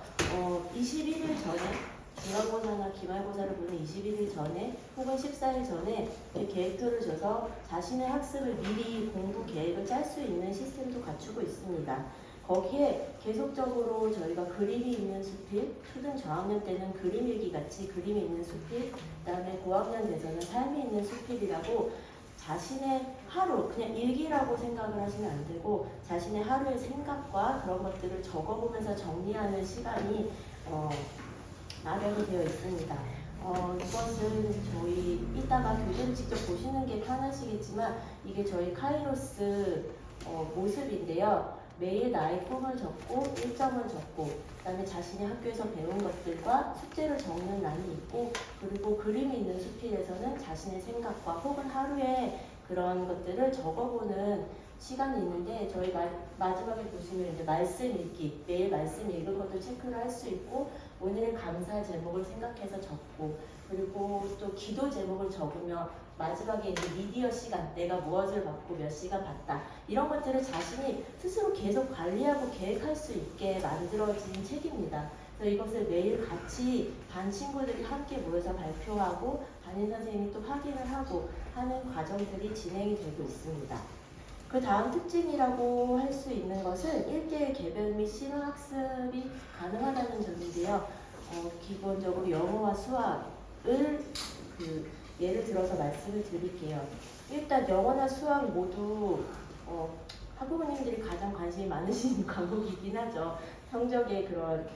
21일 전에 중간고사나 기말고사를 보는 21일 전에 혹은 14일 전에 계획표를 줘서 자신의 학습을 미리 공부 계획을 짤 수 있는 시스템도 갖추고 있습니다. 거기에 계속적으로 저희가 그림이 있는 수필, 초등 저학년 때는 그림 일기 같이 그림이 있는 수필, 그 다음에 고학년 돼서는 삶이 있는 수필이라고 자신의 하루, 그냥 일기라고 생각을 하시면 안 되고 자신의 하루의 생각과 그런 것들을 적어보면서 정리하는 시간이 마련이 되어 있습니다. 이것은 저희 이따가 교재를 직접 보시는 게 편하시겠지만 이게 저희 카이로스 모습인데요. 매일 나의 꿈을 적고 일정을 적고 그다음에 자신의 학교에서 배운 것들과 숙제를 적는 란이 있고, 그리고 그림이 있는 수필에서는 자신의 생각과 혹은 하루의 그런 것들을 적어보는 시간이 있는데, 저희 마지막에 보시면 이제 말씀 읽기, 매일 말씀 읽은 것도 체크를 할 수 있고 오늘의 감사 제목을 생각해서 적고, 그리고 또 기도 제목을 적으며 마지막에 이제 미디어 시간, 내가 무엇을 받고 몇 시간 봤다, 이런 것들을 자신이 스스로 계속 관리하고 계획할 수 있게 만들어진 책입니다. 그래서 이것을 매일 같이 반 친구들이 함께 모여서 발표하고 담임 선생님이 또 확인을 하고 하는 과정들이 진행이 되고 있습니다. 그 다음 특징이라고 할 수 있는 것은 1대1 개별 및 실험학습이 가능하다는 점인데요. 기본적으로 영어와 수학을 예를 들어서 말씀을 드릴게요. 일단 영어나 수학 모두 학부모님들이 가장 관심이 많으신 과목이긴 하죠. 성적의 그런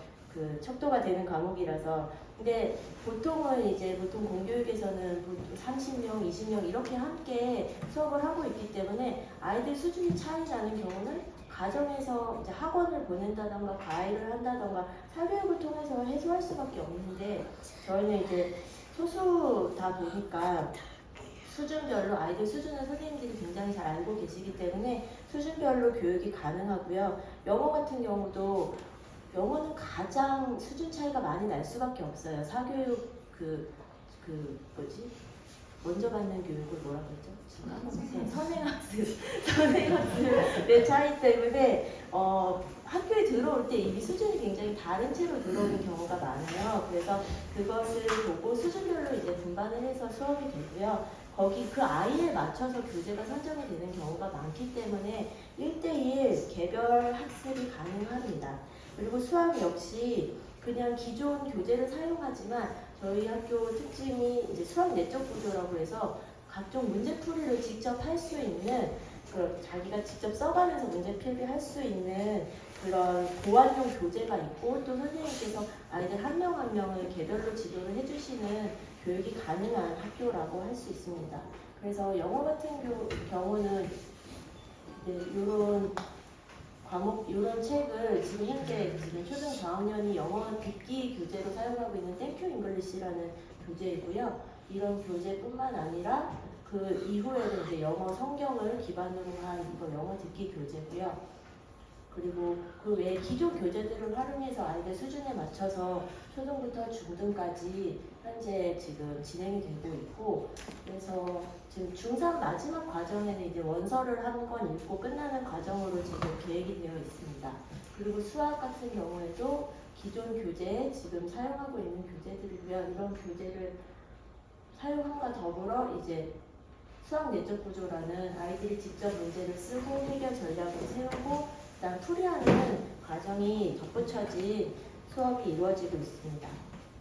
척도가 되는 과목이라서. 근데 보통 공교육에서는 보통 30명, 20명 이렇게 함께 수업을 하고 있기 때문에 아이들 수준이 차이 나는 경우는 가정에서 이제 학원을 보낸다던가 과외를 한다던가 사교육을 통해서 해소할 수밖에 없는데, 저희는 이제 소수다 보니까 수준별로 아이들 수준을 선생님들이 굉장히 잘 알고 계시기 때문에 수준별로 교육이 가능하고요. 영어 같은 경우도 영어는 가장 수준 차이가 많이 날 수밖에 없어요. 사교육 먼저 받는 교육을 뭐라고 했죠? 선행학습의 차이 때문에 학교에 들어올 때 이미 수준이 굉장히 다른 채로 들어오는 경우가 많아요. 그래서 그것을 보고 수준별로 이제 분반을 해서 수업이 되고요. 거기 그 아이에 맞춰서 교재가 선정이 되는 경우가 많기 때문에 1대1 개별 학습이 가능합니다. 그리고 수학 역시 그냥 기존 교재를 사용하지만 저희 학교 특징이 이제 수학 내적 구조라고 해서 각종 문제풀이를 직접 할 수 있는, 자기가 직접 써가면서 문제풀이 할 수 있는 그런 보완용 교재가 있고, 또 선생님께서 아이들 한 명 한 명을 개별로 지도를 해주시는 교육이 가능한 학교라고 할 수 있습니다. 그래서 영어 같은 경우는 이런 이런 책을 지금 현재 초등 저학년이 영어 듣기 교재로 사용하고 있는 땡큐 잉글리시라는 교재이고요. 이런 교재뿐만 아니라 그 이후에는 이제 영어 성경을 기반으로 한 이거 영어 듣기 교재고요. 그리고 그 외에 기존 교재들을 활용해서 아이들 수준에 맞춰서 초등부터 중등까지 현재 지금 진행이 되고 있고, 그래서 지금 중3 마지막 과정에는 이제 원서를 한 권 읽고 끝나는 과정으로 지금 계획이 되어 있습니다. 그리고 수학 같은 경우에도 기존 교재에 지금 사용하고 있는 교재들이고요. 이런 교재를 사용함과 더불어 이제 수학 내적 구조라는 아이들이 직접 문제를 쓰고 해결 전략을 세우고 그다음 풀이하는 과정이 덧붙여진 수업이 이루어지고 있습니다.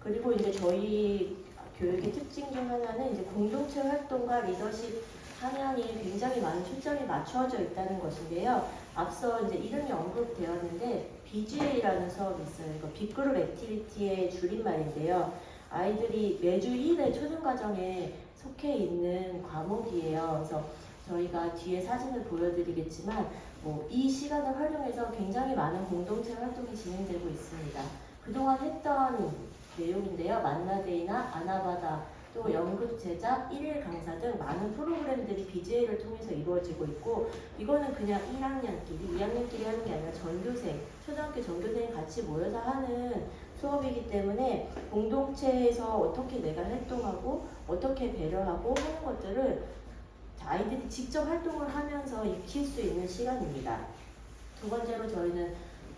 그리고 이제 저희 교육의 특징 중 하나는 이제 공동체 활동과 리더십 함양에 굉장히 많은 초점이 맞춰져 있다는 것인데요. 앞서 이제 이름이 언급되었는데 BGA라는 수업이 있어요. 이거 빅그룹 액티비티의 줄임말인데요. 아이들이 매주 1회 초등과정에 속해 있는 과목이에요. 그래서 저희가 뒤에 사진을 보여드리겠지만 이 시간을 활용해서 굉장히 많은 공동체 활동이 진행되고 있습니다. 그동안 했던 내용인데요. 만나데이나 아나바다, 또 연극 제작, 1일 강사 등 많은 프로그램들이 BJ를 통해서 이루어지고 있고, 이거는 그냥 1학년끼리, 2학년끼리 하는 게 아니라 전교생, 초등학교 전교생이 같이 모여서 하는 수업이기 때문에 공동체에서 어떻게 내가 활동하고 어떻게 배려하고 하는 것들을 아이들이 직접 활동을 하면서 익힐 수 있는 시간입니다. 두 번째로 저희는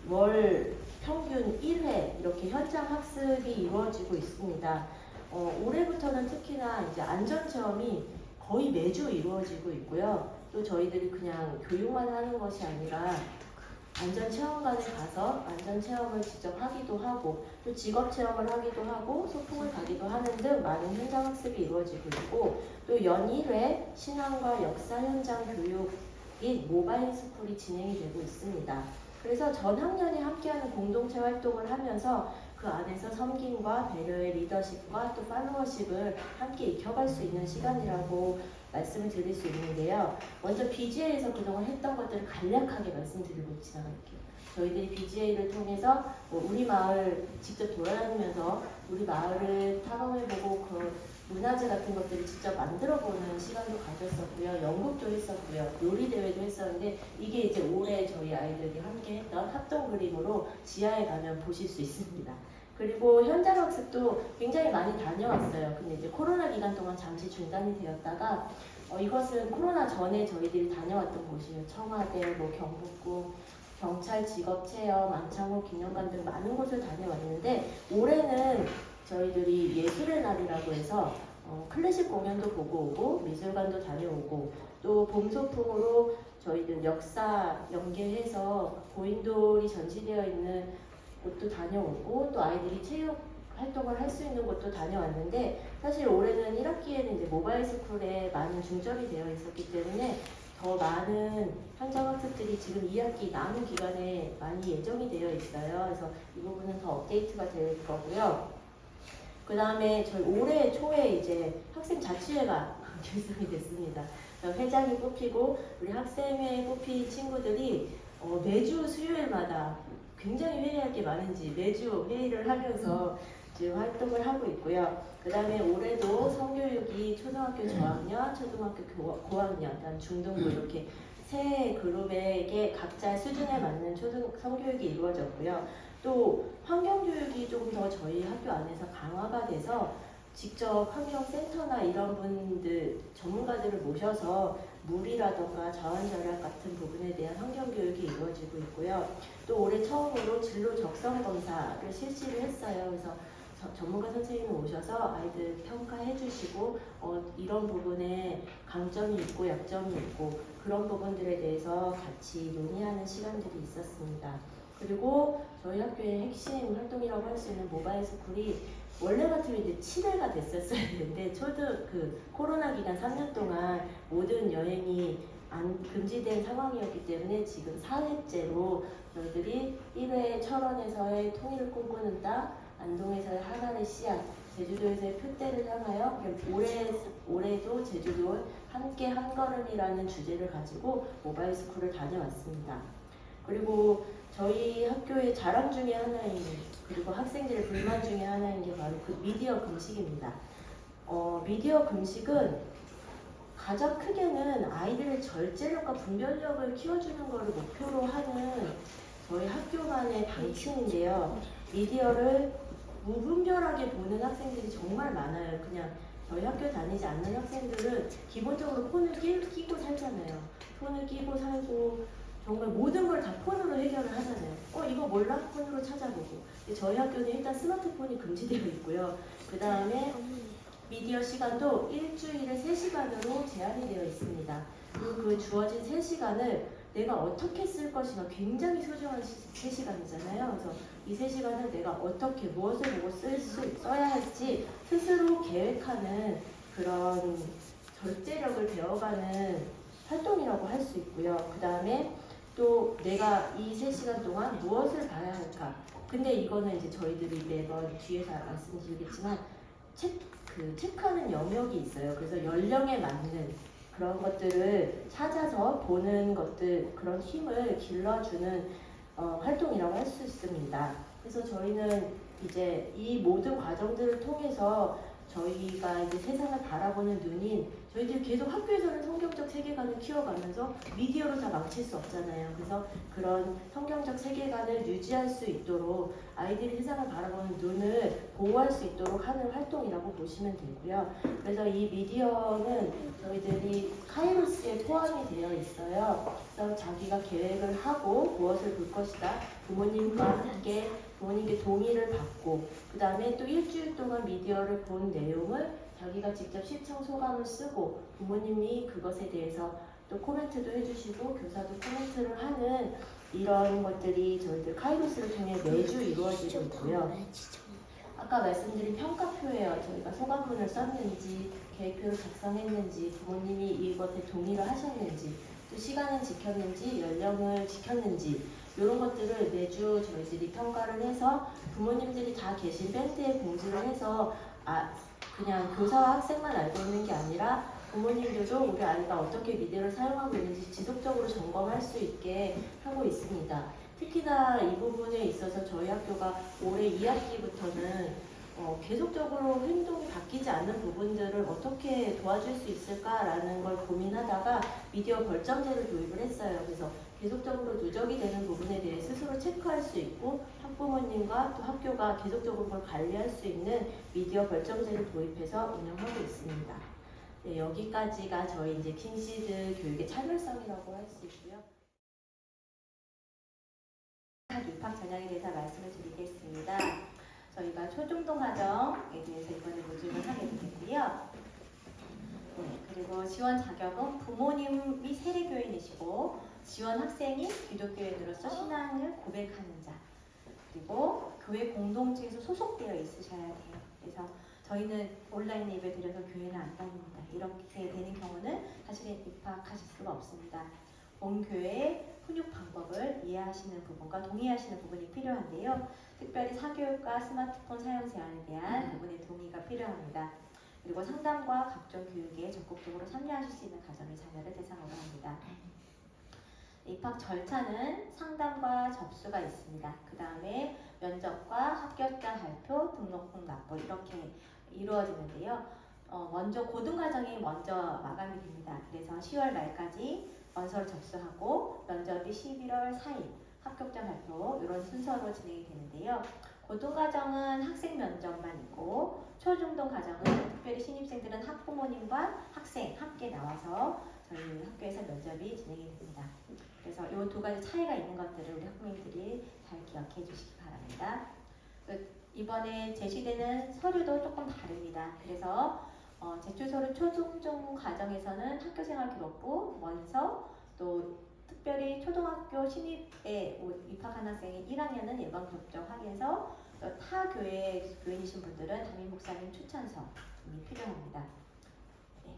월 평균 1회 이렇게 현장 학습이 이루어지고 있습니다. 올해부터는 특히나 이제 안전체험이 거의 매주 이루어지고 있고요. 또 저희들이 그냥 교육만 하는 것이 아니라 안전체험관에 가서 안전체험을 직접 하기도 하고 또 직업체험을 하기도 하고 소풍을 가기도 하는 등 많은 현장 학습이 이루어지고 있고, 또 연일회 신앙과 역사 현장 교육인 모바일 스쿨이 진행이 되고 있습니다. 그래서 전 학년이 함께하는 공동체 활동을 하면서 그 안에서 섬김과 배려의 리더십과 또 팔로워십을 함께 익혀갈 수 있는 시간이라고 말씀을 드릴 수 있는데요. 먼저 BGA에서 그동안 했던 것들을 간략하게 말씀드리고 지나갈게요. 저희들이 BGA를 통해서 우리 마을 직접 돌아다니면서 우리 마을을 탐험해보고 그 문화재 같은 것들을 직접 만들어보는 시간도 가졌었고요. 연극도 했었고요. 요리대회도 했었는데 이게 이제 올해 저희 아이들이 함께 했던 합동 그림으로 지하에 가면 보실 수 있습니다. 그리고 현장 학습도 굉장히 많이 다녀왔어요. 근데 이제 코로나 기간 동안 잠시 중단이 되었다가 이것은 코로나 전에 저희들이 다녀왔던 곳이에요. 청와대, 경북구, 경찰 직업체험, 안창호 기념관 등 많은 곳을 다녀왔는데 올해는 저희들이 예술의 날이라고 해서 클래식 공연도 보고 오고 미술관도 다녀오고 또 봄소풍으로 저희들 역사 연계해서 고인돌이 전시되어 있는 곳도 다녀오고 또 아이들이 체육 활동을 할 수 있는 곳도 다녀왔는데, 사실 올해는 1학기에는 이제 모바일 스쿨에 많은 중점이 되어 있었기 때문에 더 많은 현장 학습들이 지금 2학기 남은 기간에 많이 예정이 되어 있어요. 그래서 이 부분은 더 업데이트가 될 거고요. 그 다음에 저희 올해 초에 이제 학생 자치회가 결성이 됐습니다. 회장이 뽑히고 우리 학생회에 뽑힌 친구들이 매주 수요일마다 굉장히 회의할 게 많은지 매주 회의를 하면서 지금 활동을 하고 있고요. 그 다음에 올해도 성교육이 초등학교 저학년, 초등학교 고학년, 그다음 중등부 이렇게 세 그룹에게 각자 수준에 맞는 성교육이 이루어졌고요. 또 환경교육이 조금 더 저희 학교 안에서 강화가 돼서 직접 환경센터나 이런 분들, 전문가들을 모셔서 물이라던가 자원절약 같은 부분에 대한 환경교육이 이루어지고 있고요. 또 올해 처음으로 진로 적성 검사를 실시를 했어요. 그래서 전문가 선생님을 오셔서 아이들 평가해 주시고 이런 부분에 강점이 있고 약점이 있고 그런 부분들에 대해서 같이 논의하는 시간들이 있었습니다. 그리고 저희 학교의 핵심 활동이라고 할 수 있는 모바일 스쿨이 원래 같으면 이제 7회가 됐었어야 되는데 코로나 기간 3년 동안 모든 여행이 금지된 상황이었기 때문에 지금 4회째로 저희들이 1회 철원에서의 통일을 꿈꾸는다, 안동에서의 하나의 씨앗, 제주도에서의 표대를 향하여 올해도 제주도 함께 한 걸음이라는 주제를 가지고 모바일 스쿨을 다녀왔습니다. 그리고 저희 학교의 자랑 중에 하나인, 그리고 학생들의 불만 중에 하나인 게 바로 그 미디어 금식입니다. 미디어 금식은 가장 크게는 아이들의 절제력과 분별력을 키워주는 것을 목표로 하는 저희 학교만의 방침인데요. 미디어를 무분별하게 보는 학생들이 정말 많아요. 그냥 저희 학교 다니지 않는 학생들은 기본적으로 폰을 끼고 살잖아요. 폰을 끼고 살고 정말 모든 걸 다 폰으로 해결을 하잖아요. 이거 몰라? 폰으로 찾아보고. 근데 저희 학교는 일단 스마트폰이 금지되어 있고요. 그 다음에 미디어 시간도 일주일에 3시간으로 제한이 되어 있습니다. 그리고 그 주어진 3시간을 내가 어떻게 쓸 것인가 굉장히 소중한 3시간이잖아요. 그래서 이 3시간을 내가 어떻게 무엇을 보고 써야 할지 스스로 계획하는 그런 절제력을 배워가는 활동이라고 할 수 있고요. 그 다음에 또 내가 이 3시간 동안 무엇을 봐야 할까? 근데 이거는 이제 저희들이 매번 뒤에서 말씀드리겠지만 체크하는 영역이 있어요. 그래서 연령에 맞는 그런 것들을 찾아서 보는 것들, 그런 힘을 길러주는 활동이라고 할 수 있습니다. 그래서 저희는 이제 이 모든 과정들을 통해서 저희가 이제 세상을 바라보는 눈인 저희들이 계속 학교에서는 성경적 세계관을 키워가면서 미디어로 다 망칠 수 없잖아요. 그래서 그런 성경적 세계관을 유지할 수 있도록 아이들이 세상을 바라보는 눈을 보호할 수 있도록 하는 활동이라고 보시면 되고요. 그래서 이 미디어는 저희들이 카이로스에 포함이 되어 있어요. 그래서 자기가 계획을 하고 무엇을 볼 것이다. 부모님과 함께 부모님께 동의를 받고 그 다음에 또 일주일 동안 미디어를 본 내용을 자기가 직접 시청 소감을 쓰고 부모님이 그것에 대해서 또 코멘트도 해주시고 교사도 코멘트를 하는 이런 것들이 저희들 카이로스를 통해 매주 이루어지고 있고요. 아까 말씀드린 평가표예요. 저희가 소감문을 썼는지 계획표를 작성했는지 부모님이 이것에 동의를 하셨는지 또 시간을 지켰는지 연령을 지켰는지 이런 것들을 매주 저희들이 평가를 해서 부모님들이 다 계신 밴드에 공지를 해서 그냥 교사와 학생만 알고 있는 게 아니라 부모님들도 우리 아이가 어떻게 미디어를 사용하고 있는지 지속적으로 점검할 수 있게 하고 있습니다. 특히나 이 부분에 있어서 저희 학교가 올해 2학기부터는 계속적으로 행동이 바뀌지 않는 부분들을 어떻게 도와줄 수 있을까라는 걸 고민하다가 미디어 벌점제를 도입을 했어요. 그래서 계속적으로 누적이 되는 부분에 대해 스스로 체크할 수 있고 학부모님과 또 학교가 계속적으로 그걸 관리할 수 있는 미디어 벌점제를 도입해서 운영하고 있습니다. 네, 여기까지가 저희 이제 킹시드 교육의 차별성이라고 할 수 있고요. 입학 전형에 대해서 말씀을 드리겠습니다. 저희가 초중등 과정에 대해서 이번에 모집을 하게 되겠고요. 네, 그리고 지원 자격은 부모님이 세례교인이시고 지원 학생이 기독교인으로서 신앙을 고백하는 자 그리고 교회 공동체에서 소속되어 있으셔야 돼요. 그래서 저희는 온라인 예배 드려서 교회는 안 다닙니다. 이렇게 되는 경우는 사실은 입학하실 수가 없습니다. 본교회의 훈육 방법을 이해하시는 부분과 동의하시는 부분이 필요한데요. 특별히 사교육과 스마트폰 사용 제한에 대한 부분의 동의가 필요합니다. 그리고 상담과 각종 교육에 적극적으로 참여하실 수 있는 가정의 자녀를 대상으로 합니다. 입학 절차는 상담과 접수가 있습니다. 그 다음에 면접과 합격자 발표, 등록금 납부 이렇게 이루어지는데요. 먼저 고등과정이 먼저 마감이 됩니다. 그래서 10월 말까지 원서를 접수하고 면접이 11월 4일, 합격자 발표 이런 순서로 진행이 되는데요. 고등과정은 학생 면접만 있고 초중등 과정은 특별히 신입생들은 학부모님과 학생 함께 나와서 저희 학교에서 면접이 진행이 됩니다. 그래서 이 두 가지 차이가 있는 것들을 우리 학부모님들이 잘 기억해 주시기 바랍니다. 이번에 제시되는 서류도 조금 다릅니다. 그래서 제출서류 초중등 과정에서는 학교생활기록부, 원서, 또 특별히 초등학교 신입에 입학한 학생이 1학년은 예방 접종 확인서, 또 타 교회 교인이신 분들은 담임 목사님 추천서이 필요합니다. 네.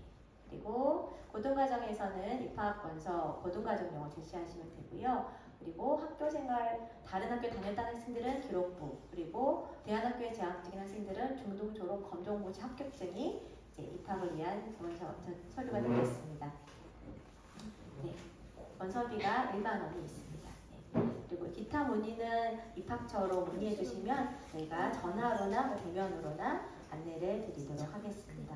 그리고 고등과정에서는 입학 원서 고등과정용어 제시하시면 되고요. 그리고 학교생활 다른 학교 다녔다는 학생들은 기록부, 그리고 대안학교에 재학 중인 학생들은 중등 졸업 검정고시 합격증이 이제 입학을 위한 원서 서류가 되겠습니다. 네, 원서비가 1만 원이 있습니다. 네. 그리고 기타 문의는 입학처로 문의해 주시면 저희가 전화로나 대면으로나 안내를 드리도록 하겠습니다.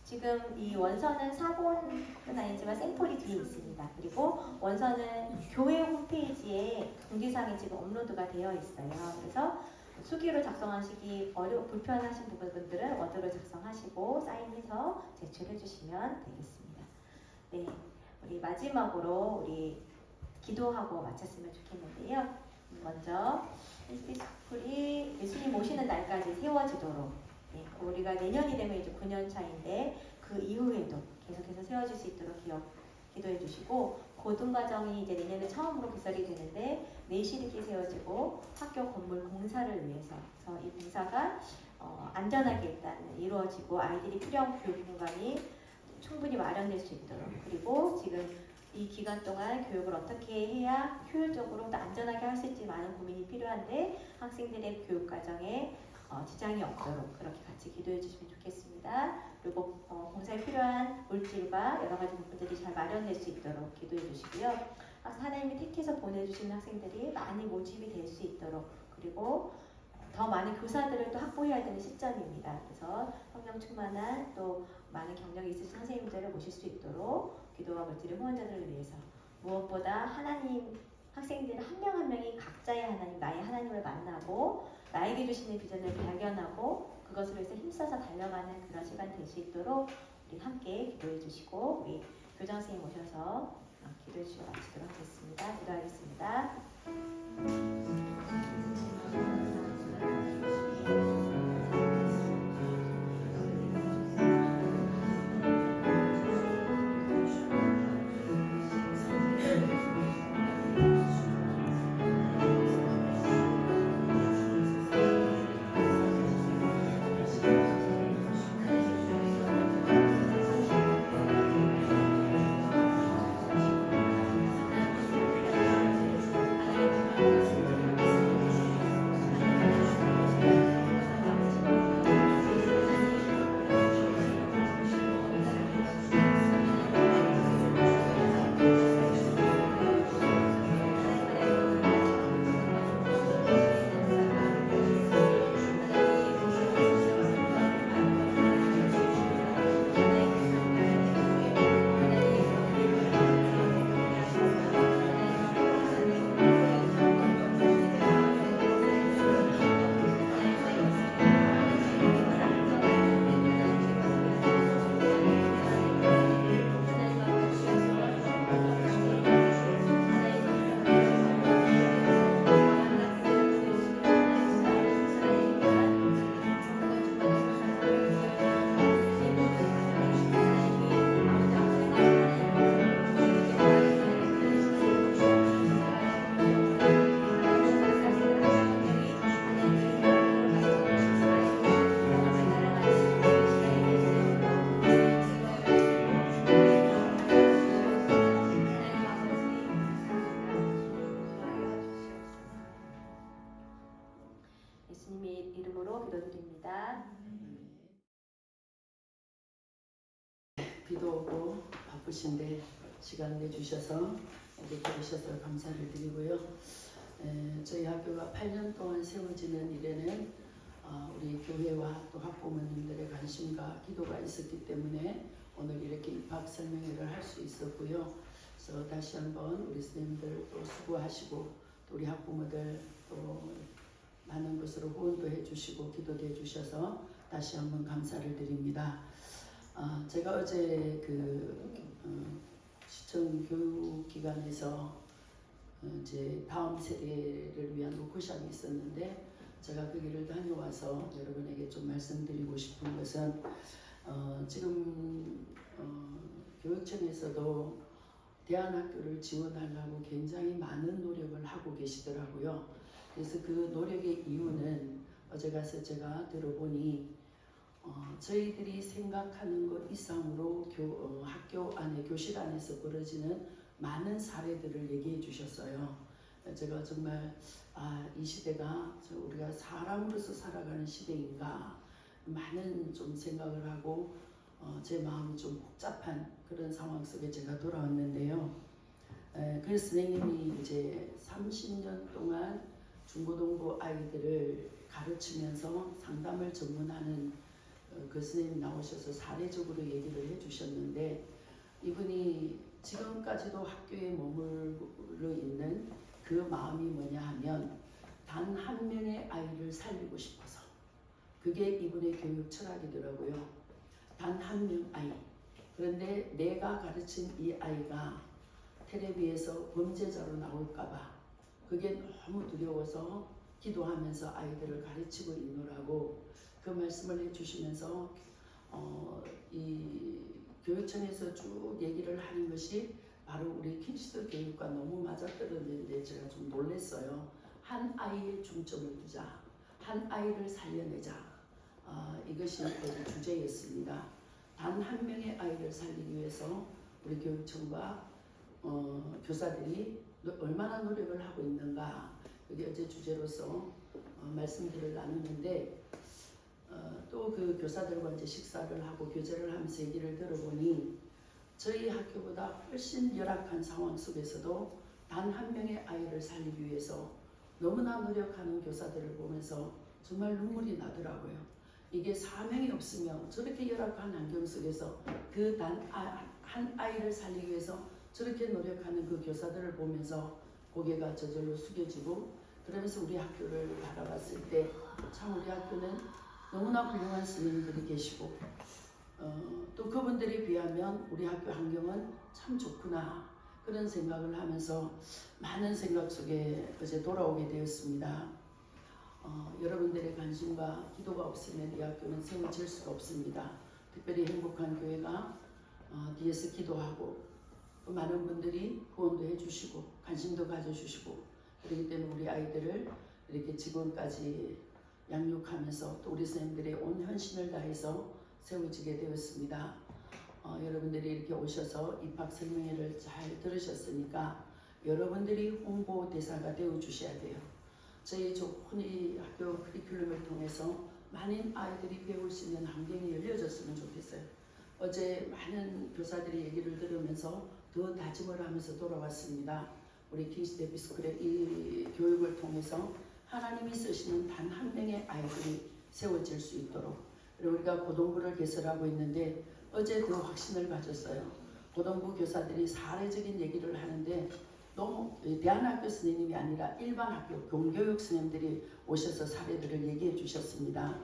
지금 이 원서는 사본은 아니지만 샘플이 뒤에 있습니다. 그리고 원서는 교회 홈페이지에 공지사항이 지금 업로드가 되어 있어요. 그래서 수기로 작성하시기 불편하신 부분들은 워드로 작성하시고 사인해서 제출해 주시면 되겠습니다. 네, 우리 마지막으로 우리 기도하고 마쳤으면 좋겠는데요. 먼저 헬피스쿨이 예수님 오시는 날까지 세워지도록, 네, 우리가 내년이 되면 이제 9년 차인데 그 이후에도 계속해서 세워질 수 있도록 기도해 주시고, 고등과정이 이제 내년에 처음으로 개설이 되는데 내실 있게 세워지고 학교 건물 공사를 위해서, 그래서 이 공사가 안전하게 일단 이루어지고 아이들이 필요한 교육 공간이 충분히 마련될 수 있도록, 그리고 지금 이 기간 동안 교육을 어떻게 해야 효율적으로 또 안전하게 할 수 있지 많은 고민이 필요한데 학생들의 교육 과정에 지장이 없도록 그렇게 같이 기도해 주시면 좋겠습니다. 그리고 공사에 필요한 물질과 여러 가지 부분들이 잘 마련될 수 있도록 기도해 주시고요. 하나님이 택해서 보내주시는 학생들이 많이 모집이 될 수 있도록, 그리고 더 많은 교사들을 또 확보해야 되는 시점입니다. 그래서 성령 충만한 또 많은 경력이 있으신 선생님들을 모실 수 있도록 기도와 물질의 후원자들을 위해서, 무엇보다 하나님 학생들 한 명 한 명이 각자의 하나님, 나의 하나님을 만나고 나에게 주시는 비전을 발견하고 그것을 위해서 힘써서 달려가는 그런 시간 될 수 있도록 우리 함께 기도해 주시고, 우리 교장 선생님 오셔서 기도해 주시고 마치도록 하겠습니다. 기도하겠습니다. 예수님의 이름으로 기도드립니다. 비도 오고 바쁘신데 시간 내주셔서 이렇게 들으셔서 감사를 드리고요. 저희 학교가 8년 동안 세워지는 일에는 우리 교회와 또 학부모님들의 관심과 기도가 있었기 때문에 오늘 이렇게 입학 설명회를 할 수 있었고요. 그래서 다시 한번 우리 선생님들 또 수고하시고 또 우리 학부모들 또 많은 것으로 후원도 해주시고 기도도 해주셔서 다시 한번 감사를 드립니다. 제가 어제 시청 교육기관에서 이제 다음 세대를 위한 워크숍이 있었는데 제가 그 길을 다녀와서 여러분에게 좀 말씀드리고 싶은 것은 지금 교육청에서도 대안학교를 지원하려고 굉장히 많은 노력을 하고 계시더라고요. 그래서 그 노력의 이유는 어제 가서 제가 들어보니 저희들이 생각하는 것 이상으로 학교 안에 교실 안에서 벌어지는 많은 사례들을 얘기해 주셨어요. 제가 정말 이 시대가 우리가 사람으로서 살아가는 시대인가 많은 좀 생각을 하고 제 마음이 좀 복잡한 그런 상황 속에 제가 돌아왔는데요. 그래서 선생님이 이제 30년 동안 중고등부 아이들을 가르치면서 상담을 전문하는 그 스님 나오셔서 사례적으로 얘기를 해주셨는데 이분이 지금까지도 학교에 머물러 있는 그 마음이 뭐냐 하면 단 한 명의 아이를 살리고 싶어서 그게 이분의 교육 철학이더라고요. 단 한 명 아이. 그런데 내가 가르친 이 아이가 텔레비에서 범죄자로 나올까봐 그게 너무 두려워서 기도하면서 아이들을 가르치고 있노라고 그 말씀을 해주시면서 이 교육청에서 쭉 얘기를 하는 것이 바로 우리 킹시드 교육과 너무 맞아떨어지는데 제가 좀 놀랐어요. 한 아이에 중점을 두자, 한 아이를 살려내자. 이것이 어제 주제였습니다. 단 한 명의 아이를 살리기 위해서 우리 교육청과 교사들이 얼마나 노력을 하고 있는가, 그게 어제 주제로서 말씀들을 나누는데 또 그 교사들과 이제 식사를 하고 교제를 하면서 얘기를 들어보니 저희 학교보다 훨씬 열악한 상황 속에서도 단 한 명의 아이를 살리기 위해서 너무나 노력하는 교사들을 보면서 정말 눈물이 나더라고요. 이게 사명이 없으면 저렇게 열악한 환경 속에서 그 단 한 아이를 살리기 위해서 저렇게 노력하는 그 교사들을 보면서 고개가 저절로 숙여지고 그러면서 우리 학교를 바라봤을 때 참 우리 학교는 너무나 훌륭한 스님들이 계시고 또 그분들에 비하면 우리 학교 환경은 참 좋구나 그런 생각을 하면서 많은 생각 속에 어제 돌아오게 되었습니다. 여러분들의 관심과 기도가 없으면 이 학교는 세워질 수가 없습니다. 특별히 행복한 교회가 뒤에서 기도하고 또 많은 분들이 후원도 해주시고 관심도 가져주시고 그렇기 때문에 우리 아이들을 이렇게 지금까지 양육하면서 또 우리 선생님들의 온 헌신을 다해서 세워지게 되었습니다. 여러분들이 이렇게 오셔서 입학 설명회를 잘 들으셨으니까 여러분들이 홍보 대사가 되어 주셔야 돼요. 저희 좋은 이 학교 커리큘럼을 통해서 많은 아이들이 배울 수 있는 환경이 열려졌으면 좋겠어요. 어제 많은 교사들이 얘기를 들으면서 더 다짐을 하면서 돌아왔습니다. 우리 킹시드 에피스쿨의 이 교육을 통해서 하나님이 쓰시는 단 한 명의 아이들이 세워질 수 있도록 그리고 우리가 고등부를 개설하고 있는데 어제 그 확신을 가졌어요. 고등부 교사들이 사례적인 얘기를 하는데 너무 대안학교 선생님이 아니라 일반 학교 공교육 선생님들이 오셔서 사례들을 얘기해 주셨습니다.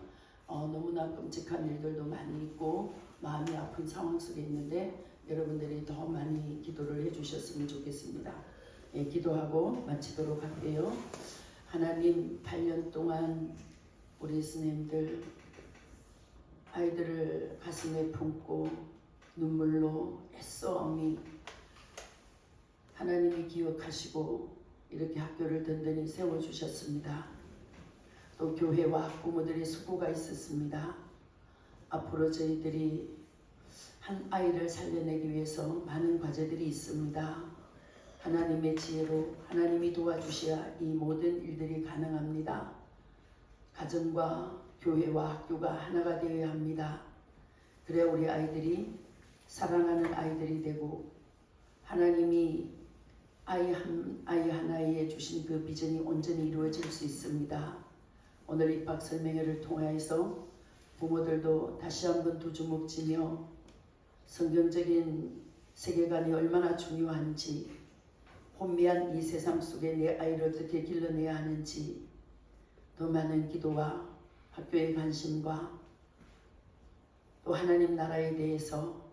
너무나 끔찍한 일들도 많이 있고 마음이 아픈 상황 속에 있는데 여러분들이 더 많이 기도를 해주셨으면 좋겠습니다. 기도하고 마치도록 할게요. 하나님 8년 동안 우리 스님들 아이들을 가슴에 품고 눈물로 애써엄이 하나님이 기억하시고 이렇게 학교를 든든히 세워주셨습니다. 또 교회와 부모들의 수고가 있었습니다. 앞으로 저희들이 한 아이를 살려내기 위해서 많은 과제들이 있습니다. 하나님의 지혜로 하나님이 도와주셔야 이 모든 일들이 가능합니다. 가정과 교회와 학교가 하나가 되어야 합니다. 그래야 우리 아이들이 사랑하는 아이들이 되고 하나님이 아이 하나에 주신 그 비전이 온전히 이루어질 수 있습니다. 오늘 입학 설명회를 통해서 부모들도 다시 한번 두 주먹 쥐며 성경적인 세계관이 얼마나 중요한지 혼미한 이 세상 속에 내 아이를 어떻게 길러내야 하는지 더 많은 기도와 학교의 관심과 또 하나님 나라에 대해서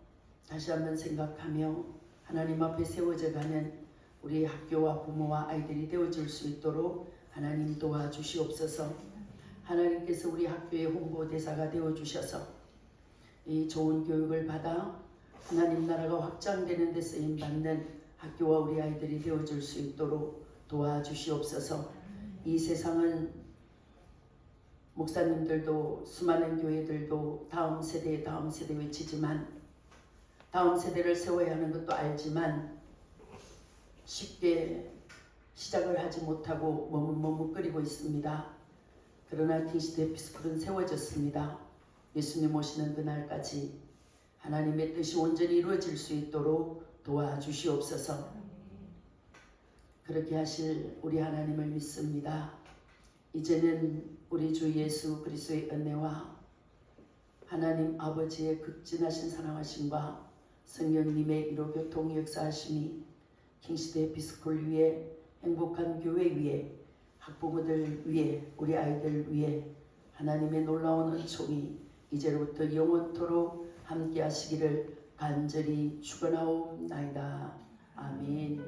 다시 한번 생각하며 하나님 앞에 세워져가는 우리 학교와 부모와 아이들이 되어질 수 있도록 하나님 도와주시옵소서. 하나님께서 우리 학교의 홍보대사가 되어주셔서 이 좋은 교육을 받아 하나님 나라가 확장되는 데 쓰임받는 학교와 우리 아이들이 되어줄 수 있도록 도와주시옵소서. 이 세상은 목사님들도 수많은 교회들도 다음 세대 외치지만 다음 세대를 세워야 하는 것도 알지만 쉽게 시작을 하지 못하고 머뭇머뭇거리고 있습니다. 그러나 킹시드 에피스쿨은 세워졌습니다. 예수님 오시는 그날까지 하나님의 뜻이 온전히 이루어질 수 있도록 도와주시옵소서. 그렇게 하실 우리 하나님을 믿습니다. 이제는 우리 주 예수 그리스도의 은혜와 하나님 하나님 아버지의 극진하신 사랑하심과 성령님의 이로 교통 역사하심이 킹시대 에피스콜 위에 행복한 교회 위에 학부모들 위에 우리 아이들 위에 하나님의 놀라운 은총이 이제로부터 영원토록 함께 하시기를 간절히 축원하옵나이다. 아멘.